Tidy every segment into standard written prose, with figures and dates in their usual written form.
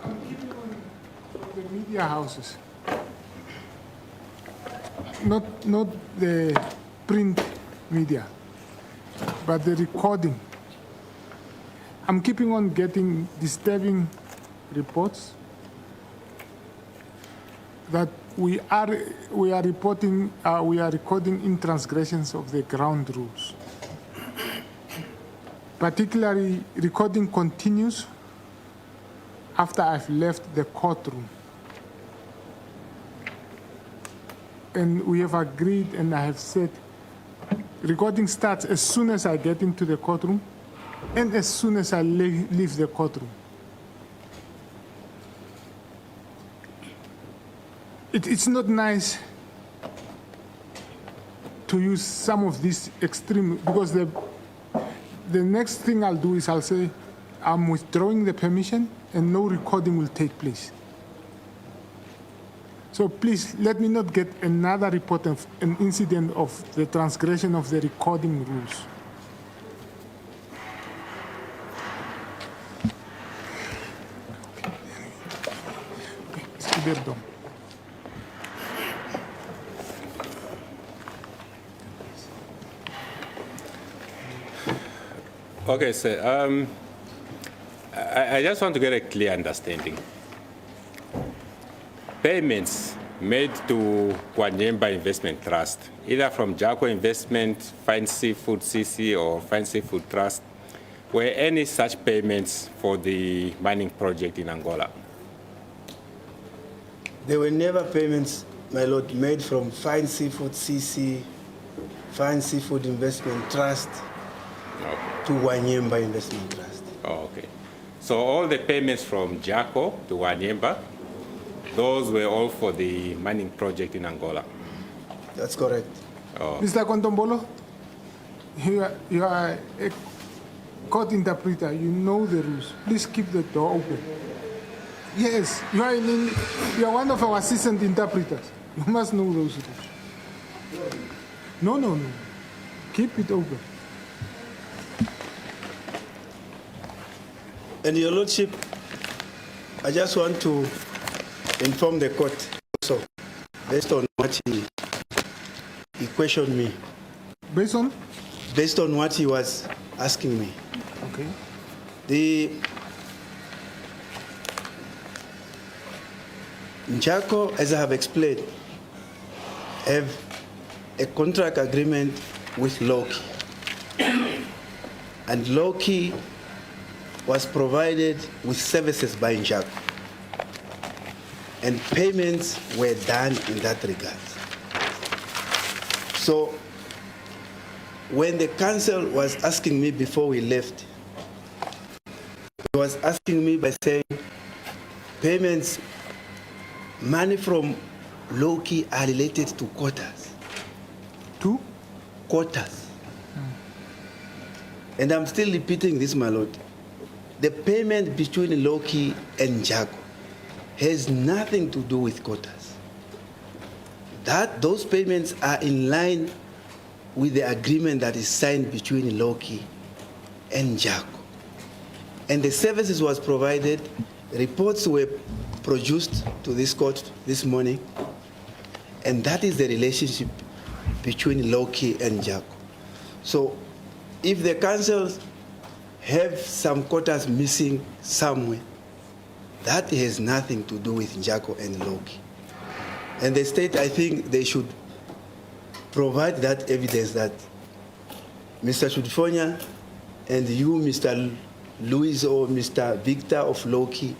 I'm keeping on the media houses, not the print media, but the recording. I'm keeping on getting disturbing reports that we are recording in transgressions of the ground rules. Particularly, recording continues after I've left the courtroom. And we have agreed, and I have said, recording starts as soon as I get into the courtroom and as soon as I leave the courtroom. It's not nice to use some of these extreme, because the next thing I'll do is I'll say, I'm withdrawing the permission and no recording will take place. So please, let me not get another report of an incident of the transgression of the recording rules. Okay, sir. I just want to get a clear understanding. Payments made to Kwanyemba Investment Trust, either from Jaco Investment, Fine Seafood CC, or Fine Seafood Trust, were any such payments for the mining project in Angola? There were never payments, my lord, made from Fine Seafood CC, Fine Seafood Investment Trust, to Wanyemba Investment Trust. Oh, okay. So all the payments from Jaco to Wanyemba, those were all for the mining project in Angola? That's correct. Oh. Mr. Kontombolo, you are a court interpreter. You know the rules. Please keep the door open. Yes, you are one of our assistant interpreters. You must know those rules. No. Keep it open. And Your Lordship, I just want to inform the court also, based on what he questioned me. Based on? Based on what he was asking me. Okay. The Jaco, as I have explained, have a contract agreement with Loki. And Loki was provided with services by Jaco. And payments were done in that regard. So when the council was asking me before we left, he was asking me by saying, payments, money from Loki are related to quotas. To? Quotas. And I'm still repeating this, my lord. The payment between Loki and Jaco has nothing to do with quotas. Those payments are in line with the agreement that is signed between Loki and Jaco. And the services was provided, reports were produced to this court this morning, and that is the relationship between Loki and Jaco. So if the councils have some quotas missing somewhere, that has nothing to do with Jaco and Loki. And the state, I think they should provide that evidence that Mr. Shuudifonya and you, Mr. Louis or Mr. Victor of Loki,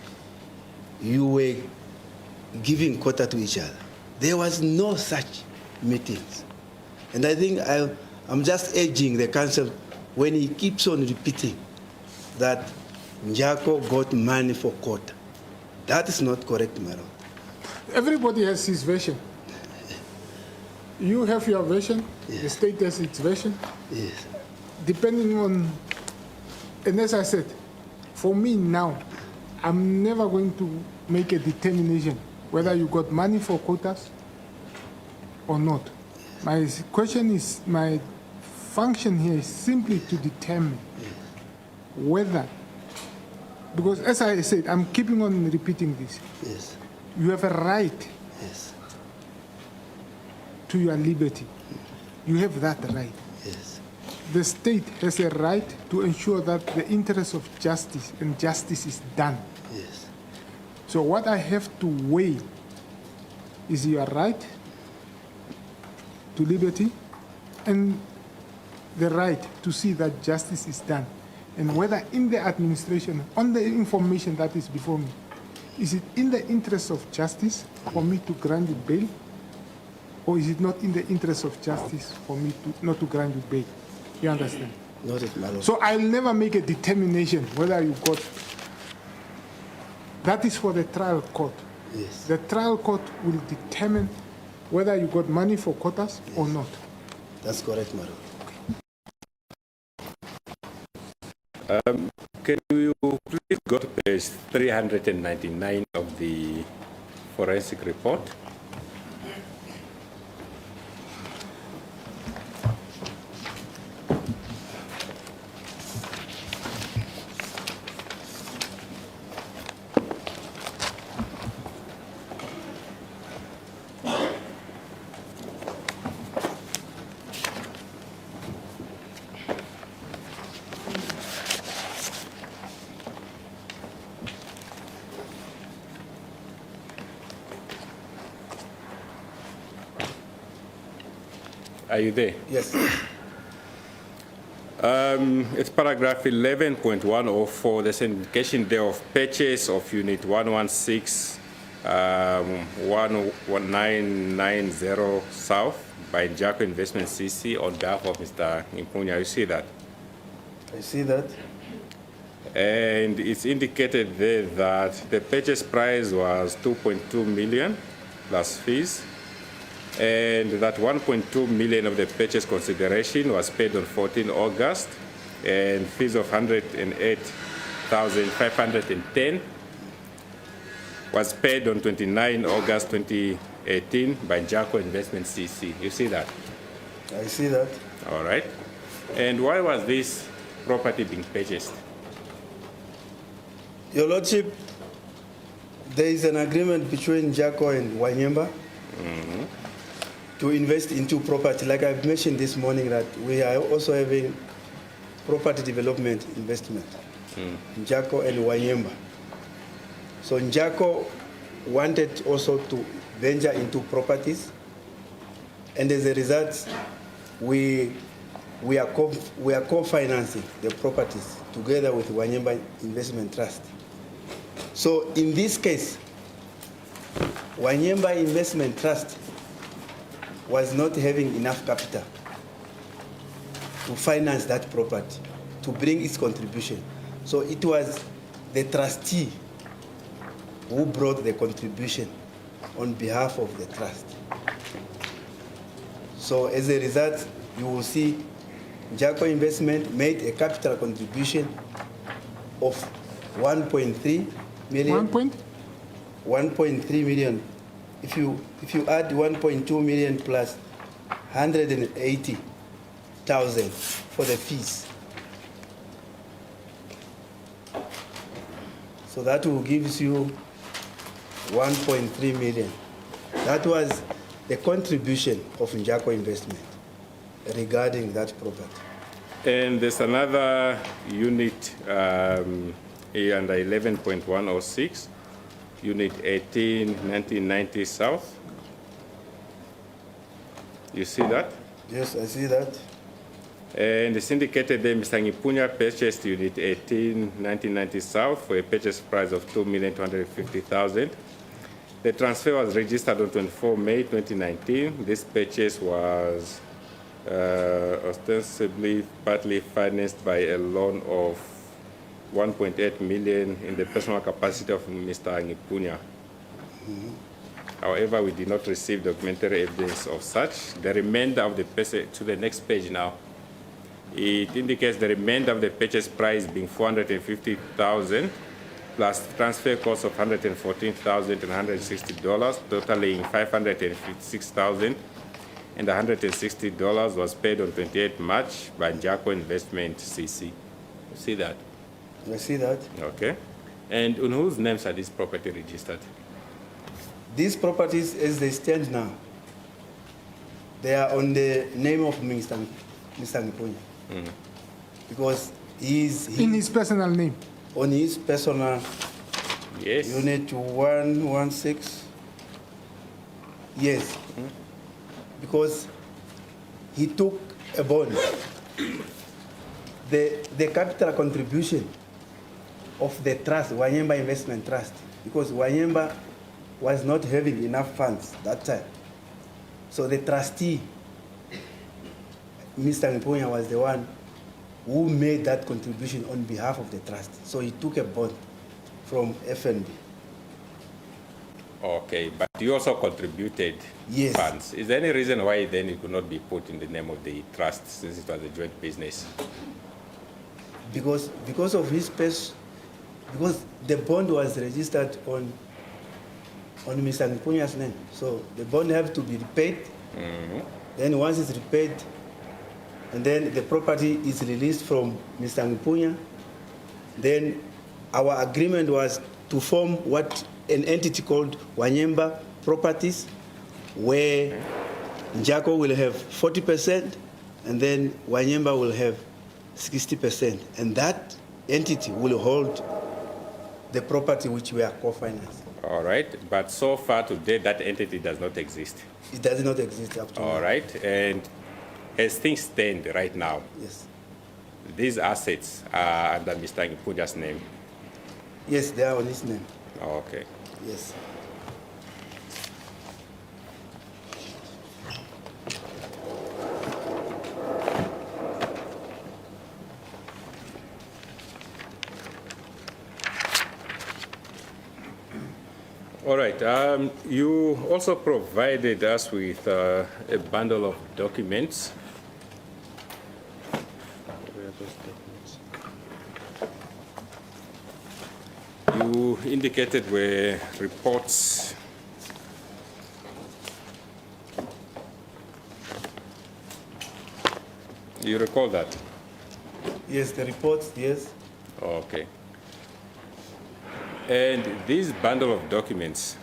you were giving quota to each other. There was no such meetings. And I think I'm just urging the council when he keeps on repeating that Jaco got money for quota. That is not correct, my lord. Everybody has his version. You have your version, yes. The state has its version. Yes. Depending on, and as I said, for me now, I'm never going to make a determination whether you got money for quotas or not. My question is, my function here is simply to determine whether Because as I said, I'm keeping on repeating this. Yes. You have a right Yes. to your liberty. You have that right. Yes. The state has a right to ensure that the interest of justice and justice is done. Yes. So what I have to weigh is your right to liberty and the right to see that justice is done. And whether in the administration, on the information that is before me, is it in the interest of justice for me to grant you bail? Or is it not in the interest of justice for me to not to grant you bail? You understand? Noted, my lord. So I'll never make a determination whether you got. That is for the trial court. Yes. The trial court will determine whether you got money for quotas or not. That's correct, my lord. Can you please go to page 399 of the forensic report? Are you there? Yes. It's paragraph 11.104, the indication there of purchase of unit 116, 1990 South by Jaco Investment CC on behalf of Mr. Nghipunya. You see that? I see that. And it's indicated there that the purchase price was 2.2 million plus fees, and that 1.2 million of the purchase consideration was paid on 14 August, and fees of 108,510 was paid on 29 August 2018 by Jaco Investment CC. You see that? I see that. All right. And why was this property being purchased? Your Lordship, there is an agreement between Jaco and Wanyemba to invest into property. Like I've mentioned this morning, that we are also having property development investment, Jaco and Wanyemba. So Jaco wanted also to venture into properties, and as a result, we are co-financing the properties together with Wanyemba Investment Trust. So in this case, Wanyemba Investment Trust was not having enough capital to finance that property, to bring its contribution. So it was the trustee who brought the contribution on behalf of the trust. So as a result, you will see Jaco Investment made a capital contribution of 1.3 million. 1.3 million. If you add 1.2 million plus 180,000 for the fees, so that will give you 1.3 million. That was the contribution of Jaco Investment regarding that property. And there's another unit here under 11.106, unit 18, 1990 South. You see that? Yes, I see that. And it's indicated there Mr. Nghipunya purchased unit 18, 1990 South for a purchase price of 2,250,000. The transfer was registered on 24 May 2019. This purchase was ostensibly partly financed by a loan of 1.8 million in the personal capacity of Mr. Nghipunya. However, we did not receive documentary evidence of such. The remainder of the purchase, to the next page now, it indicates the remainder of the purchase price being 450,000 plus transfer cost of $114,160, totaling $556,000. And $160 was paid on 28 March by Jaco Investment CC. You see that? I see that. Okay. And on whose names are these property registered? These properties, as they stand now, they are on the name of Mr. Nghipunya. Because In his personal name. on his personal Yes. unit 116. Yes. Because he took a bond. The capital contribution of the trust, Wanyemba Investment Trust, because Wanyemba was not having enough funds that time. So the trustee, Mr. Nghipunya, was the one who made that contribution on behalf of the trust. So he took a bond from FNB. Okay, but you also contributed Yes. funds. Is there any reason why then it could not be put in the name of the trust since it was a joint business? Because of his because the bond was registered on Mr. Nghipunya's name. So the bond have to be repaid. Then once it's repaid, and then the property is released from Mr. Nghipunya, then our agreement was to form what an entity called Wanyemba Properties, where Njako will have 40%, and then Wanyemba will have 60%. And that entity will hold the property which we are co-financing. All right, but so far today that entity does not exist. It does not exist up to now. All right, and as things stand right now, Yes. these assets are under Mr. Nghipunya's name. Yes, they are on his name. Okay. Yes. All right. You also provided us with a bundle of documents. Where are those documents? You indicated were reports. You recall that? Yes, the reports, yes. Okay. And this bundle of documents,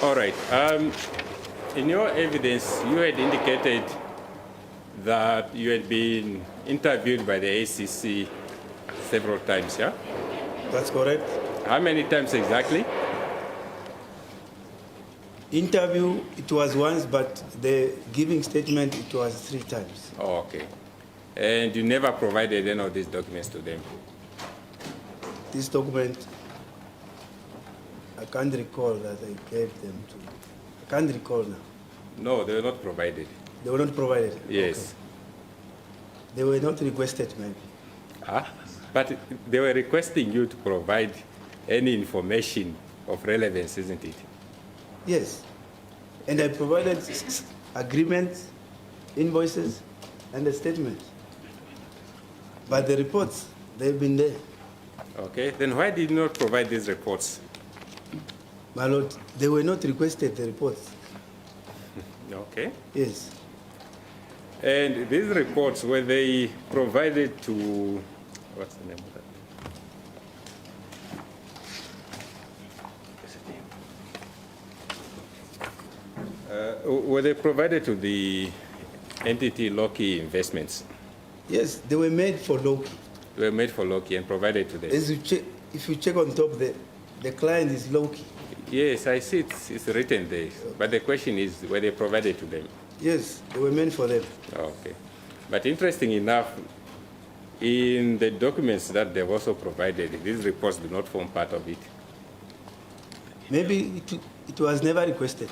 all right. In your evidence, you had indicated that you had been interviewed by the ACC several times, yeah? That's correct. How many times exactly? Interview, it was once, but the giving statement, it was 3 times. Oh, okay. And you never provided any of these documents to them? This document, I can't recall that I gave them to. I can't recall now. No, they were not provided. They were not provided? Yes. Okay. They were not requested, maybe. But they were requesting you to provide any information of relevance, isn't it? Yes. And I provided agreements, invoices, and a statement. But the reports, they've been there. Okay, then why did you not provide these reports? My Lord, they were not requested, the reports. Okay. Yes. And these reports, were they provided to, what's the name of that? Were they provided to the entity Loki Investments? Yes, they were made for Loki. They were made for Loki and provided to them? As you check, if you check on top, the client is Loki. Yes, I see it's written there. But the question is, were they provided to them? Yes, they were meant for them. Okay. But interesting enough, in the documents that they've also provided, these reports do not form part of it. Maybe it was never requested.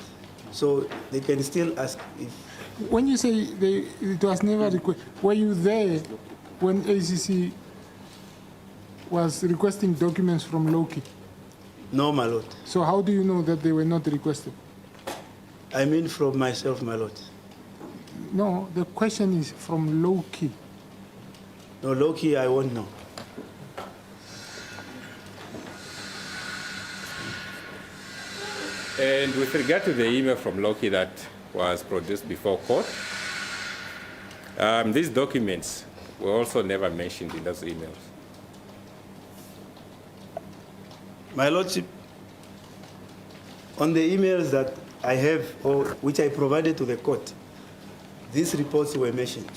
So they can still ask if. When you say it was never requested, were you there when ACC was requesting documents from Loki? No, my lord. So how do you know that they were not requested? I mean from myself, my lord. No, the question is from low key. No, low-key, I won't know. And with regard to the email from Loki that was produced before court, these documents were also never mentioned in those emails. My lordship, on the emails that I have, or which I provided to the court, these reports were mentioned.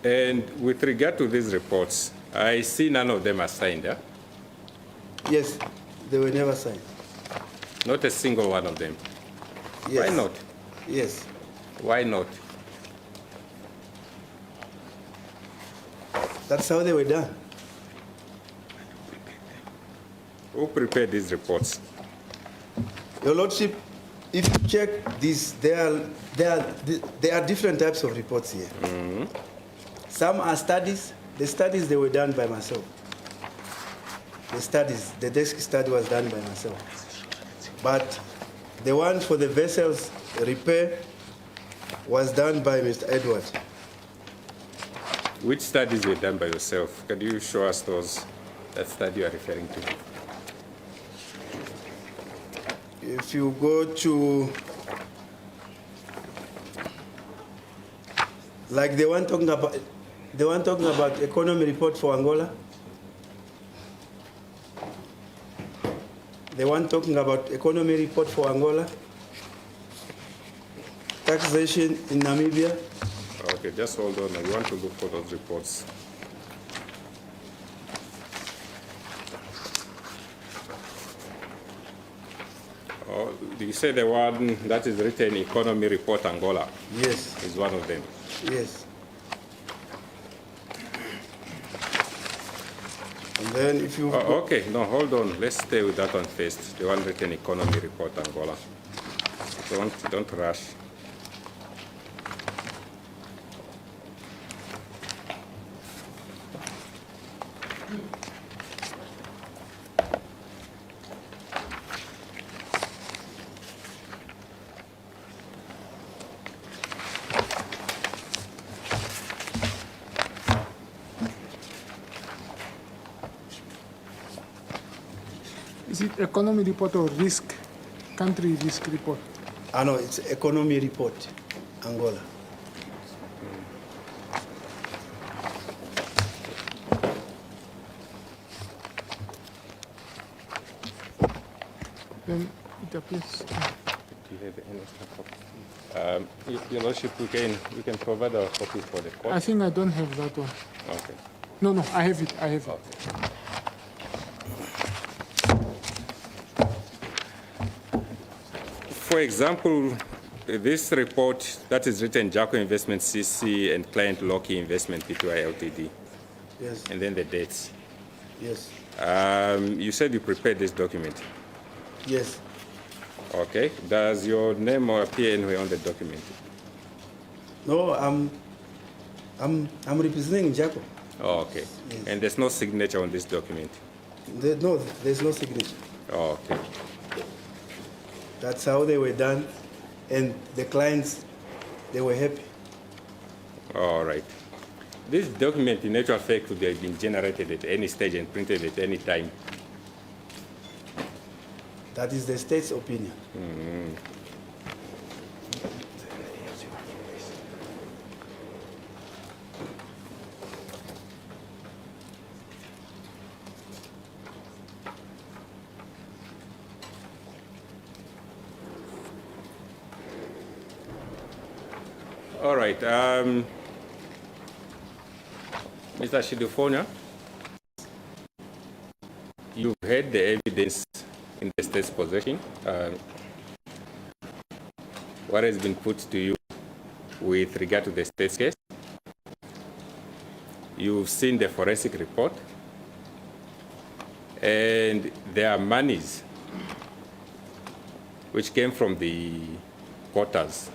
And with regard to these reports, I see none of them are signed, eh? Yes, they were never signed. Not a single one of them. Yes. Why not? Yes. Why not? That's how they were done. Who prepared these reports? Your lordship, if you check this, there are different types of reports here. Some are studies. The studies, they were done by myself. The studies, the desk study was done by myself. But the one for the vessels repair was done by Mr. Edward. Which studies were done by yourself? Can you show us that study you are referring to? If you go to, like the one talking about economy report for Angola, the one talking about economy report for Angola, taxation in Namibia. Okay, just hold on. I want to look for those reports. Oh, you say the one that is written Economy Report Angola Yes, is one of them. yes. And then if you Oh, okay, no, hold on. Let's stay with that one first. The one written Economy Report Angola. Don't rush. Is it economy report or risk, country risk report? I know it's economy report, Angola. Then it appears. Do you have any extra copy? Your Lordship, we can provide a copy for the court. I think I don't have that one. Okay. No, I have it. I have it. Okay. For example, this report that is written Jaco Investment CC and Client Loki Investment Pty Ltd, Yes, and then the dates. yes, You said you prepared this document. yes. Okay. Does your name appear anywhere on the document? No, I'm representing Jaco. Oh, okay. Yes. And there's no signature on this document? No, there's no signature. Oh, okay. That's how they were done, and the clients, they were happy. All right. This document, in actual fact, could have been generated at any stage and printed at any time. That is the state's opinion. All right. Mr. Shuudifonya, you've heard the evidence in the state's possession. What has been put to you with regard to the state's case? You've seen the forensic report, and there are monies which came from the quarters,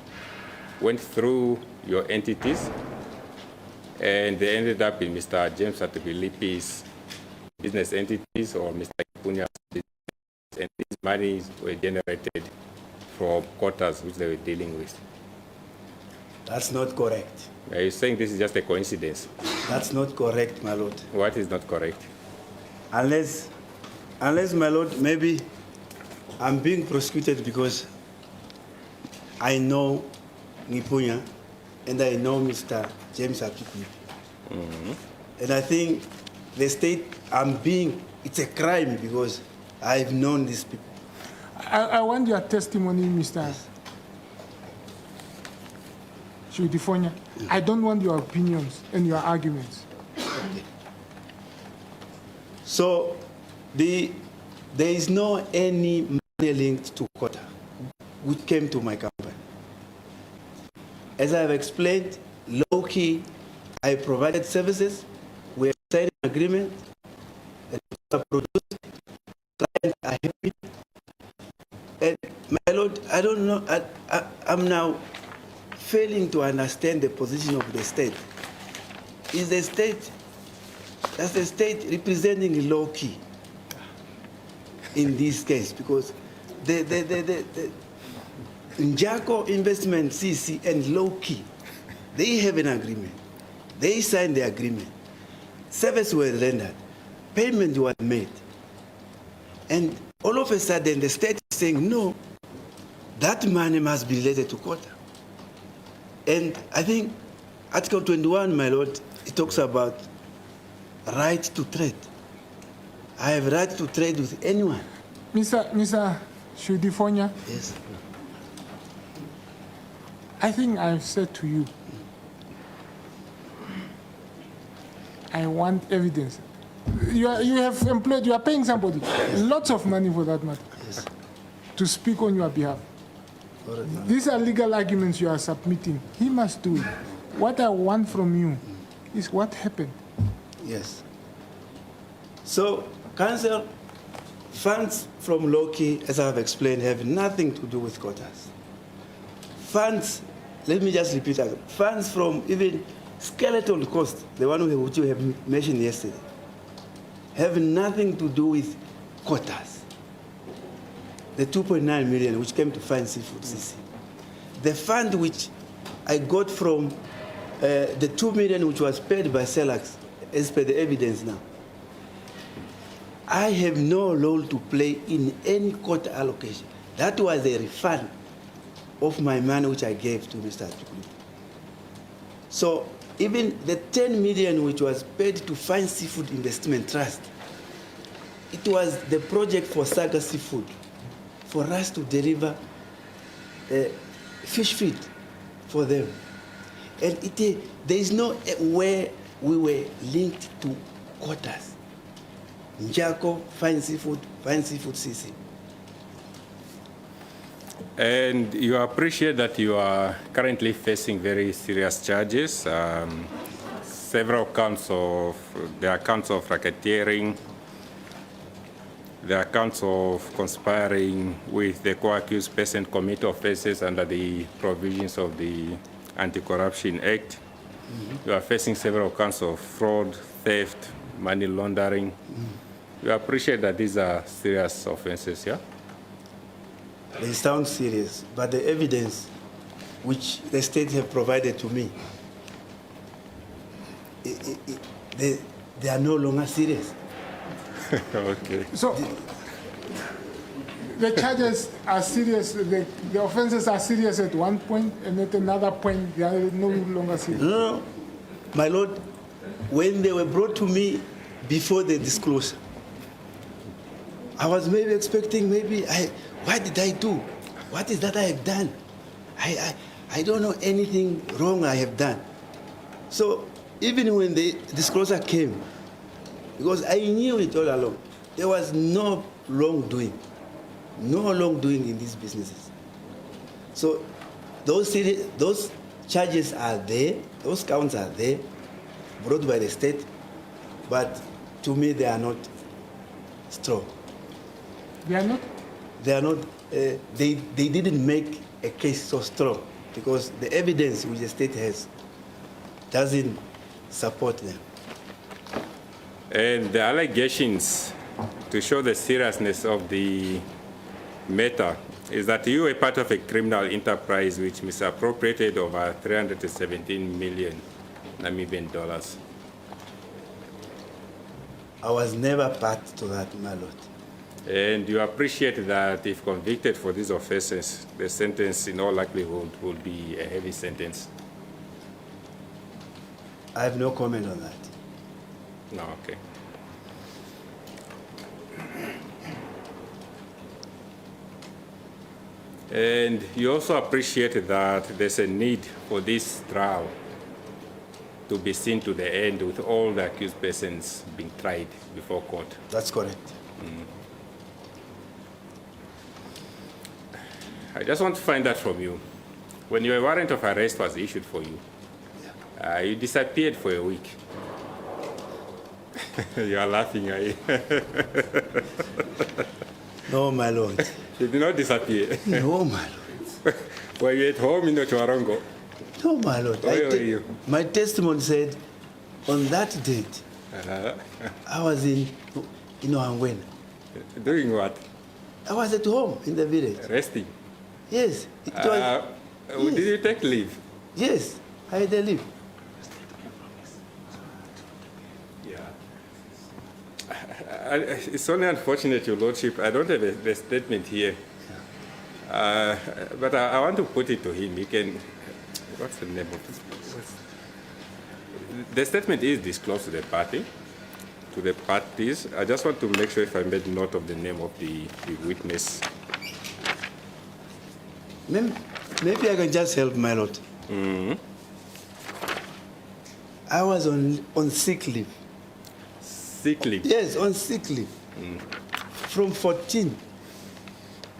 went through your entities, and they ended up in Mr. James Hatuikulipi's business entities or Mr. Nghipunya, and these monies were generated from quotas which they were dealing with. That's not correct. Are you saying this is just a coincidence? That's not correct, my lord. What is not correct? Unless, my lord, maybe I'm being prosecuted because I know Nghipunya and I know Mr. James Hatuikulipi. And I think the state it's a crime because I've known these people. I want your testimony, Mr. Shuudifonya. I don't want your opinions and your arguments. Okay. So there is no any money linked to quota which came to my company. As I have explained, low-key, I provided services, we have signed an agreement, and produced, clients are happy. And my lord, I don't know, I'm now failing to understand the position of the state. Is the state, that's the state representing low-key in this case, because the Njako Investment CC and low-key, they have an agreement. They signed the agreement. Service were rendered. Payment was made. And all of a sudden, the state is saying, no, that money must be related to quota. And I think Article 21, my lord, it talks about right to trade. I have right to trade with anyone. Mr. Shuudifonya, Yes. I think I've said to you, I want evidence. You have employed, you are paying somebody lots of money for that matter, Yes. to speak on your behalf. All right, ma'am. These are legal arguments you are submitting. He must do it. What I want from you is what happened. Yes. So, Council, funds from Loki, as I have explained, have nothing to do with quotas. Funds, let me just repeat that. Funds from even skeletal cost, the one which you have mentioned yesterday, have nothing to do with quotas. The 2.9 million which came to Fine Seafood CC. The fund which I got from the 2 million which was paid by CELAX, as per the evidence now, I have no role to play in any quota allocation. That was a refund of my money which I gave to Mr. Hatuikulipi. So even the 10 million which was paid to Fine Seafood Investment Trust, it was the project for Saga Seafood, for us to deliver fish feed for them. And there is no where we were linked to quotas. Njako, Fine Seafood CC. And you appreciate that you are currently facing very serious charges. Several counts of, there are counts of racketeering, there are counts of conspiring with the co-accused person commit offenses under the provisions of the Anti-Corruption Act. You are facing several counts of fraud, theft, money laundering. You appreciate that these are serious offenses, yeah? They sound serious, but the evidence which the state have provided to me, they are no longer serious. Okay. So the charges are serious, the offenses are serious at one point, and at another point, they are no longer serious. No, my lord, when they were brought to me before the disclosure, I was maybe expecting, what did I do? What is that I have done? I don't know anything wrong I have done. So even when the disclosure came, because I knew it all along, there was no wrongdoing in these businesses. So those charges are there, those counts are there, brought by the state, but to me they are not strong. They are not? They are not, they didn't make a case so strong because the evidence which the state has doesn't support them. And the allegations, to show the seriousness of the matter, is that you were part of a criminal enterprise which misappropriated over 317 million Namibian dollars. I was never part to that, my lord. And you appreciate that if convicted for these offenses, the sentence in all likelihood will be a heavy sentence. I have no comment on that. No, okay. And you also appreciate that there's a need for this trial to be seen to the end with all the accused persons being tried before court. That's correct. I just want to find out from you. When your warrant of arrest was issued for you, you disappeared for a week. You are laughing, are you? No, my lord. You did not disappear. No, my lord. Were you at home in Otjozondjupa? No, my lord. Where were you? My testimony said, on that date, I was in Ohangwena. Doing what? I was at home in the village. Resting. Yes. It was, Did you take leave? yes, I had a leave. It's only unfortunate, Your Lordship. I don't have the statement here. But I want to put it to him. He can. What's the name of this? The statement is disclosed to the party, to the parties. I just want to make sure if I made note of the name of the witness. Maybe I can just help, my lord. I was on sick leave. Sick leave? Yes, on sick leave. From 14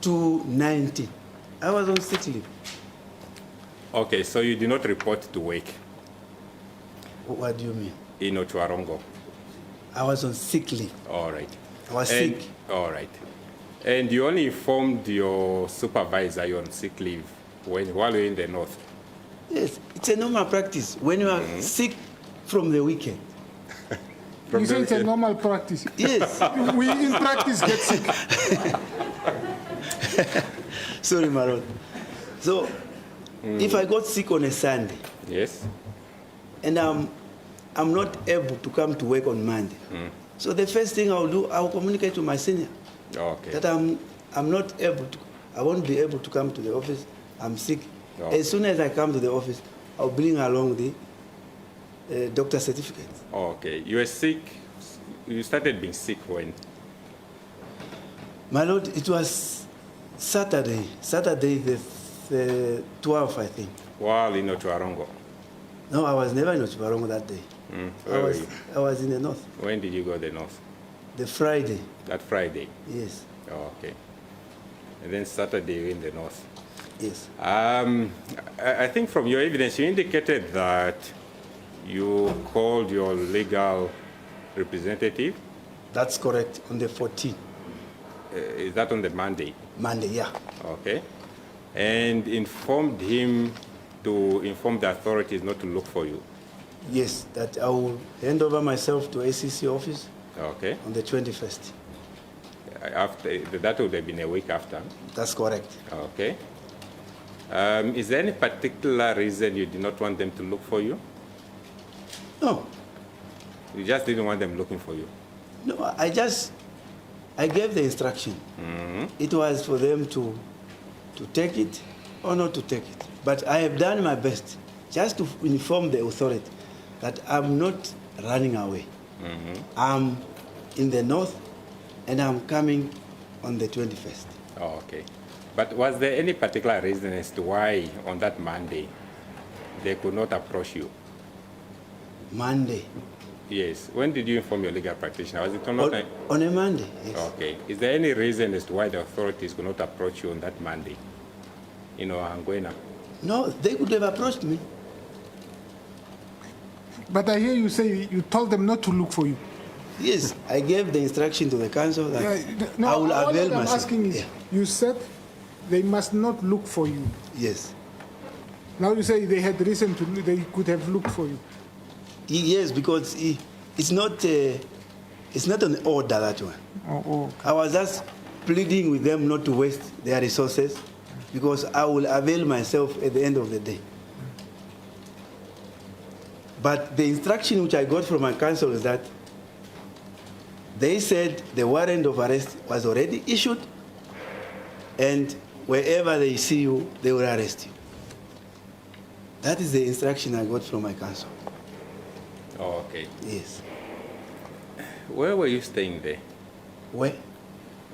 to 19. I was on sick leave. Okay, so you did not report to work What do you mean? in Otjozondjupa. I was on sick leave. All right. I was And- sick. All right. And you only informed your supervisor you're on sick leave while you're in the north. Yes, it's a normal practice. When you are sick from the weekend. You say it's a normal practice. Yes. We in practice get sick. Sorry, my lord. So, if I got sick on a Sunday Yes? and I'm not able to come to work on Monday, so the first thing I'll do, I'll communicate to my senior Okay. that I'm not able to, I won't be able to come to the office. I'm sick. Okay. As soon as I come to the office, I'll bring along the doctor certificate. Okay. You were sick. You started being sick when? My lord, it was Saturday the 12th, I think. While in Otjozondjupa. No, I was never in Otjozondjupa that day. Where were you? I was in the north. When did you go to the north? The Friday, That Friday. yes, Oh, okay. And then Saturday you're in the north. yes. I think from your evidence, you indicated that you called your legal representative. That's correct, on the 14th, Is that on the Monday? Monday, yeah. Okay. And informed him to inform the authorities not to look for you. Yes, that I will hand over myself to ACC office Okay. on the 21st. After that would have been a week after. That's correct. Okay. Is there any particular reason you did not want them to look for you? No, You just didn't want them looking for you. no, I gave the instruction. It was for them to take it or not to take it. But I have done my best just to inform the authority that I'm not running away. I'm in the north and I'm coming on the 21st. Oh, okay. But was there any particular reason as to why on that Monday they could not approach you? Monday. Yes. When did you inform your legal practitioner? Was it on that? On a Monday, yes. Okay. Is there any reason as to why the authorities could not approach you on that Monday? You know, Ohangwena. No, they could have approached me. But I hear you say you told them not to look for you. Yes, I gave the instruction to the council that No, I will all avail that I'm myself. asking is, Yeah. you said they must not look for you. Yes. Now you say they had reason to, they could have looked for you. Yes, because it's not It's not an order, that one. Oh, I was just pleading with them not to waste their resources because I will avail myself at the end of the day. But the instruction which I got from my council is that they said the warrant of arrest was already issued, and wherever they see you, they will arrest you. That is the instruction I got from my council. Oh, okay. Yes. Where were you staying there? Where?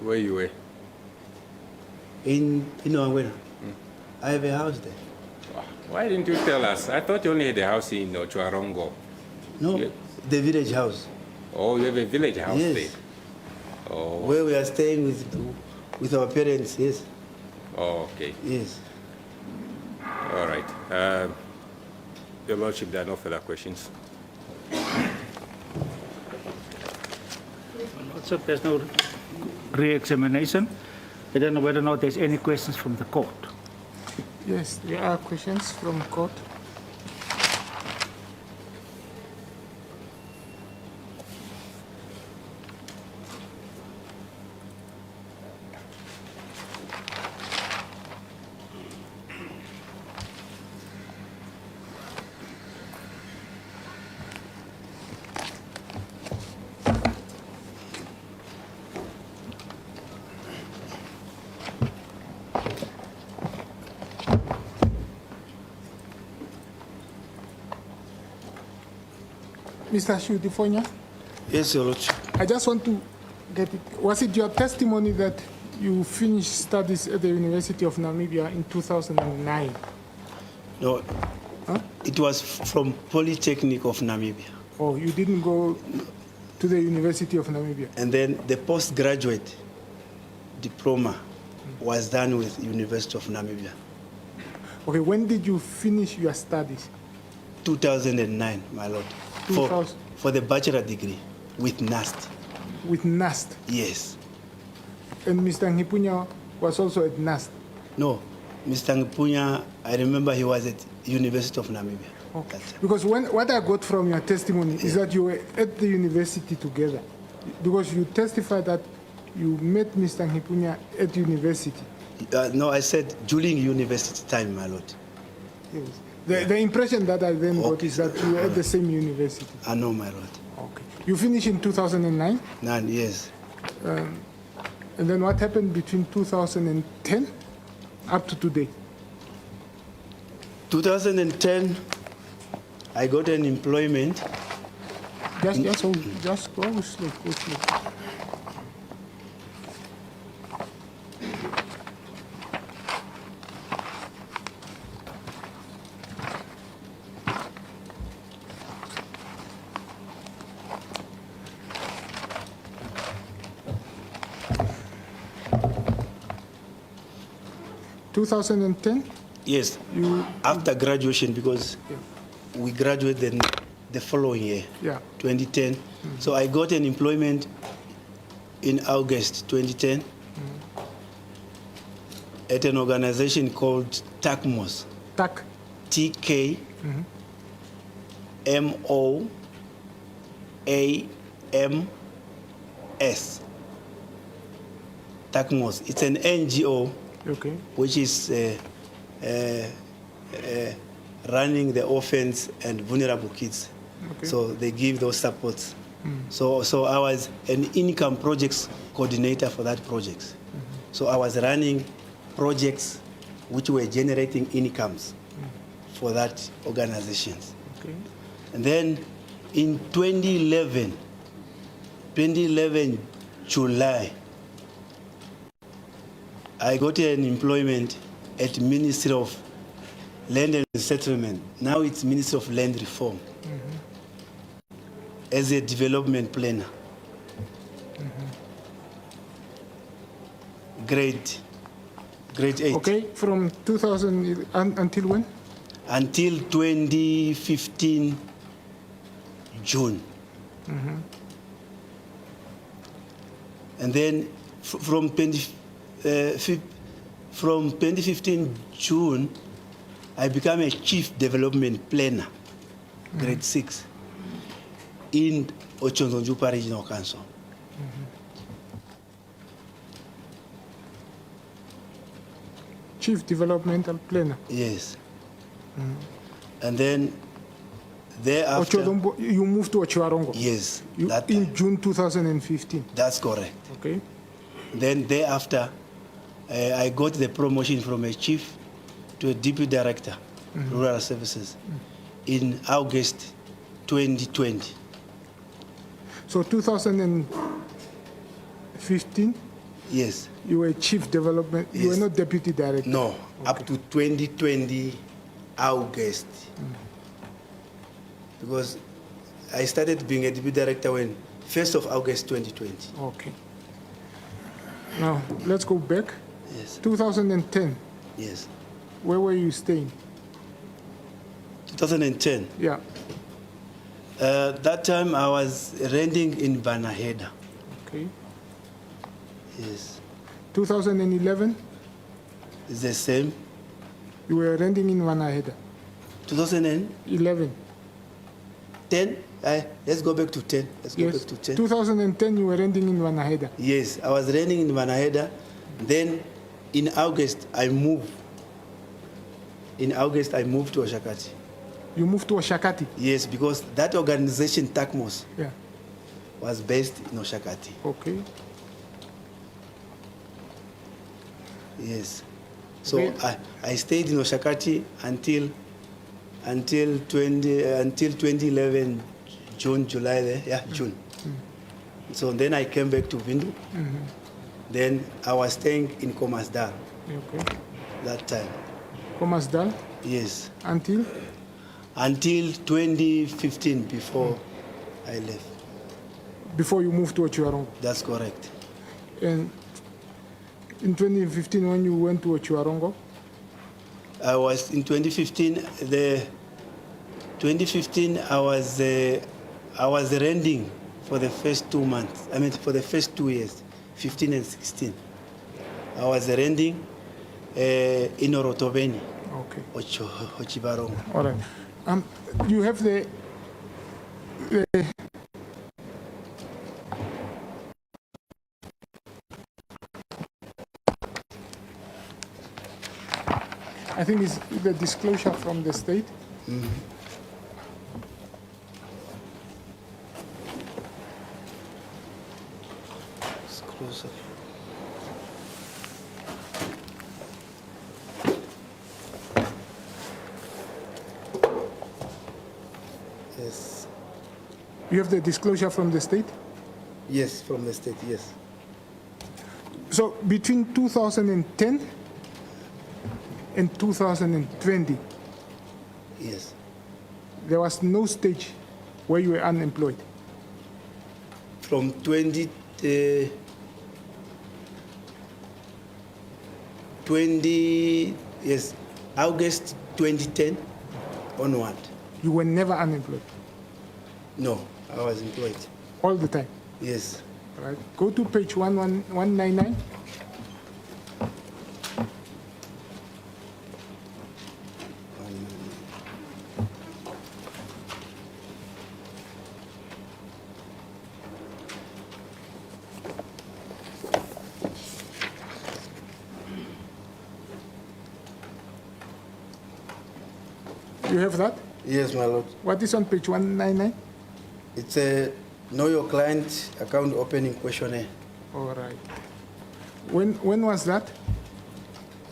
Where you were? In Awena. I have a house there. Why didn't you tell us? I thought you only had a house in Otjozondjupa. No, Yeah. the village house. Oh, you have a village house Yes. there. Oh, Where we are staying with our parents, yes. oh, okay. Yes. All right. Your Lordship, there are no further questions. So there's no re-examination. I don't know whether or not there's any questions from the court. yes, there are questions from court. Mr. Shuudifonya, Yes, Your Lordship. I just want to get it. Was it your testimony that you finished studies at the University of Namibia in 2009? No, Huh? it was from Polytechnic of Namibia. Or you didn't go to the University of Namibia? And then the postgraduate diploma was done with University of Namibia. Okay, when did you finish your studies? 2009, my lord. 2000. For the bachelor degree with NAST. With NAST. Yes. And Mr. Nghipunya was also at NAST. No, Mr. Nghipunya, I remember he was at University of Namibia. Okay. That's it. Because what I got from your testimony is that you were at the university together. Because you testified that you met Mr. Nghipunya at university. No, I said during university time, my lord. Yes. The impression that I then got Okay. is that you were at the same university. I know, my lord. Okay. You finished in 2009, 9 years. and then what happened between 2010 up to today? 2010, I got an employment. Just go slow, go slow. In 2010, Yes, you after graduation, because we graduated the following year, yeah. 2010. So I got an employment in August 2010 at an organization called TACMOS. TAC. TKMOAMS. TACMOS. It's an NGO Okay. which is running the orphans and vulnerable kids. Okay. So they give those supports. So I was an income projects coordinator for that project. So I was running projects which were generating incomes for that organizations. Okay. And then in 2011 July, I got an employment at Ministry of Land and Settlement. Now it's Ministry of Land Reform as a development planner. Grade 8. Okay, from 2000 until when? Until 2015 June. And then from 2015 June, I became a chief development planner, grade 6. in Otjozondjupa Regional Council. Chief Developmental Planner. Yes. And then thereafter, You moved to Ochuarongo. yes, You, that in time. June 2015. That's correct. Okay. Then thereafter, I got the promotion from a chief to a deputy director, rural services, in August 2020. So 2015, Yes. you were chief development. You were Yes. not deputy director. No, up to 2020 August. Because I started being a deputy director when 1st of August 2020. Okay. Now let's go back. Yes. 2010. Yes. Where were you staying? 2010. Yeah. That time I was renting in Banaheda. Okay. Yes. 2011, It's the same. you were renting in Vanaheda. 2011. 11. Let's go back to 10. Let's go Yes. back to 10. 2010, you were renting in Vanaheda. Yes, I was renting in Banaheda. Then in August, I moved. In August, I moved to Oshakati. You moved to Oshakati. Yes, because that organization, TACMOS, Yeah. was based in Oshakati. Okay. Yes. So Okay. I stayed in Oshakati until 2011, June, July there. Yeah, June. So then I came back to Vindu. Then I was staying in Komasdal Okay. that time. Komasdal Yes. until Until 2015 before I left. before you moved to Ochuarongo. That's correct. And in 2015, when you went to Ochuarongo, I was in 2015. I was renting for the first 2 months. I mean, for the first 2 years, 15 and 16. I was renting in Orotobeni, okay. Ochibarongo. All right. You have the I think it's the disclosure from the state. It's closer. Yes. You have the disclosure from the state. Yes, from the state, yes. So between 2010 and 2020, Yes. there was no stage where you were unemployed. From 20, yes, August 2010 onward. You were never unemployed, No, I was employed. all the time. Yes. All right. Go to page 199. You have that? Yes, my lord. What is on page 199? It's a know your client account opening questionnaire. All right. When was that?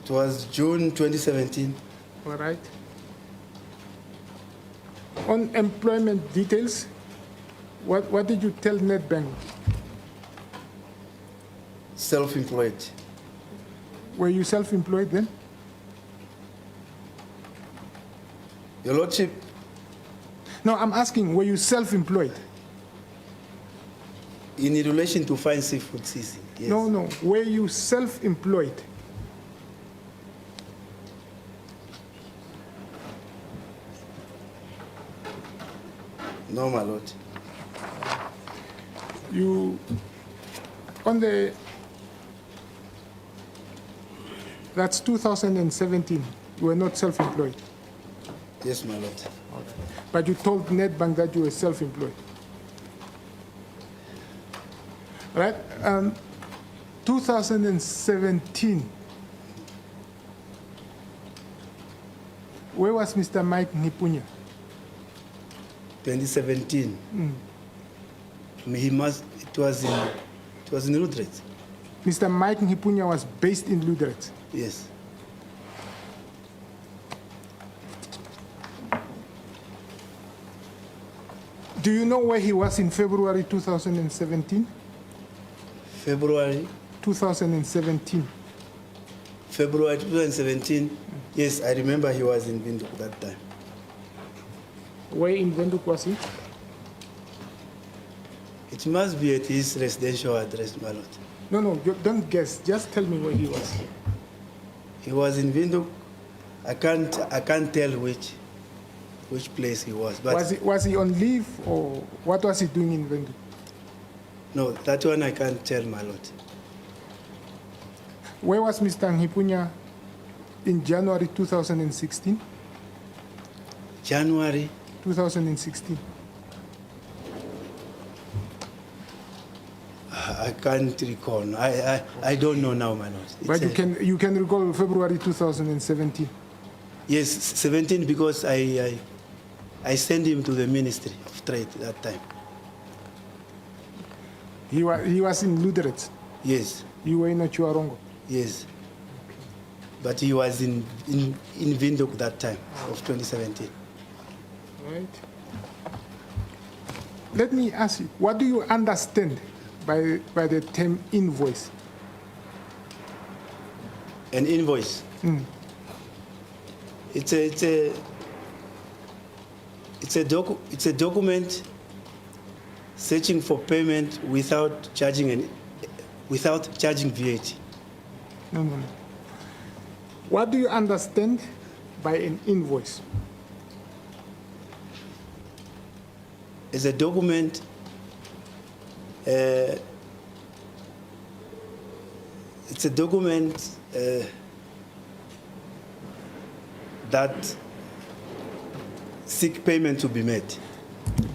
It was June 2017. All right. On employment details, what did you tell Nedbank? Self-employed. Were you self-employed then? Your lordship, No, I'm asking, were you self-employed? in relation to fine seafood season. Yes. No. Were you self-employed? No, my lord. You, on the, that's 2017, you were not self-employed. Yes, my lord. But you told Nedbank that you were self-employed. Right? 2017. Where was Mr. Mike Nghipunya? 2017. It was in Ludret. Mr. Mike Nghipunya was based in Ludret. Yes. Do you know where he was in February 2017? February 2017. February 2017. Yes, I remember he was in Windhoek that time. Where in Windhoek was he? It must be at his residential address, my lord. No, don't guess. Just tell me where he was. He was in Windhoek. I can't tell which place he was. But Was he on leave or what was he doing in Windhoek? no, that one I can't tell, my lord. Where was Mr. Nghipunya in January 2016? January 2016. I can't recall. I don't know now, my lord. But you can recall February 2017. Yes, 17 because I sent him to the Ministry of Trade that time. He was in Ludret. Yes, You were in Ochuarongo. yes. But he was in Windhoek that time of 2017. Right. Let me ask you, what do you understand by the term invoice? An invoice. It's a document searching for payment without charging VAT. No. What do you understand by an invoice? It's a document. It's a document that seek payment to be made.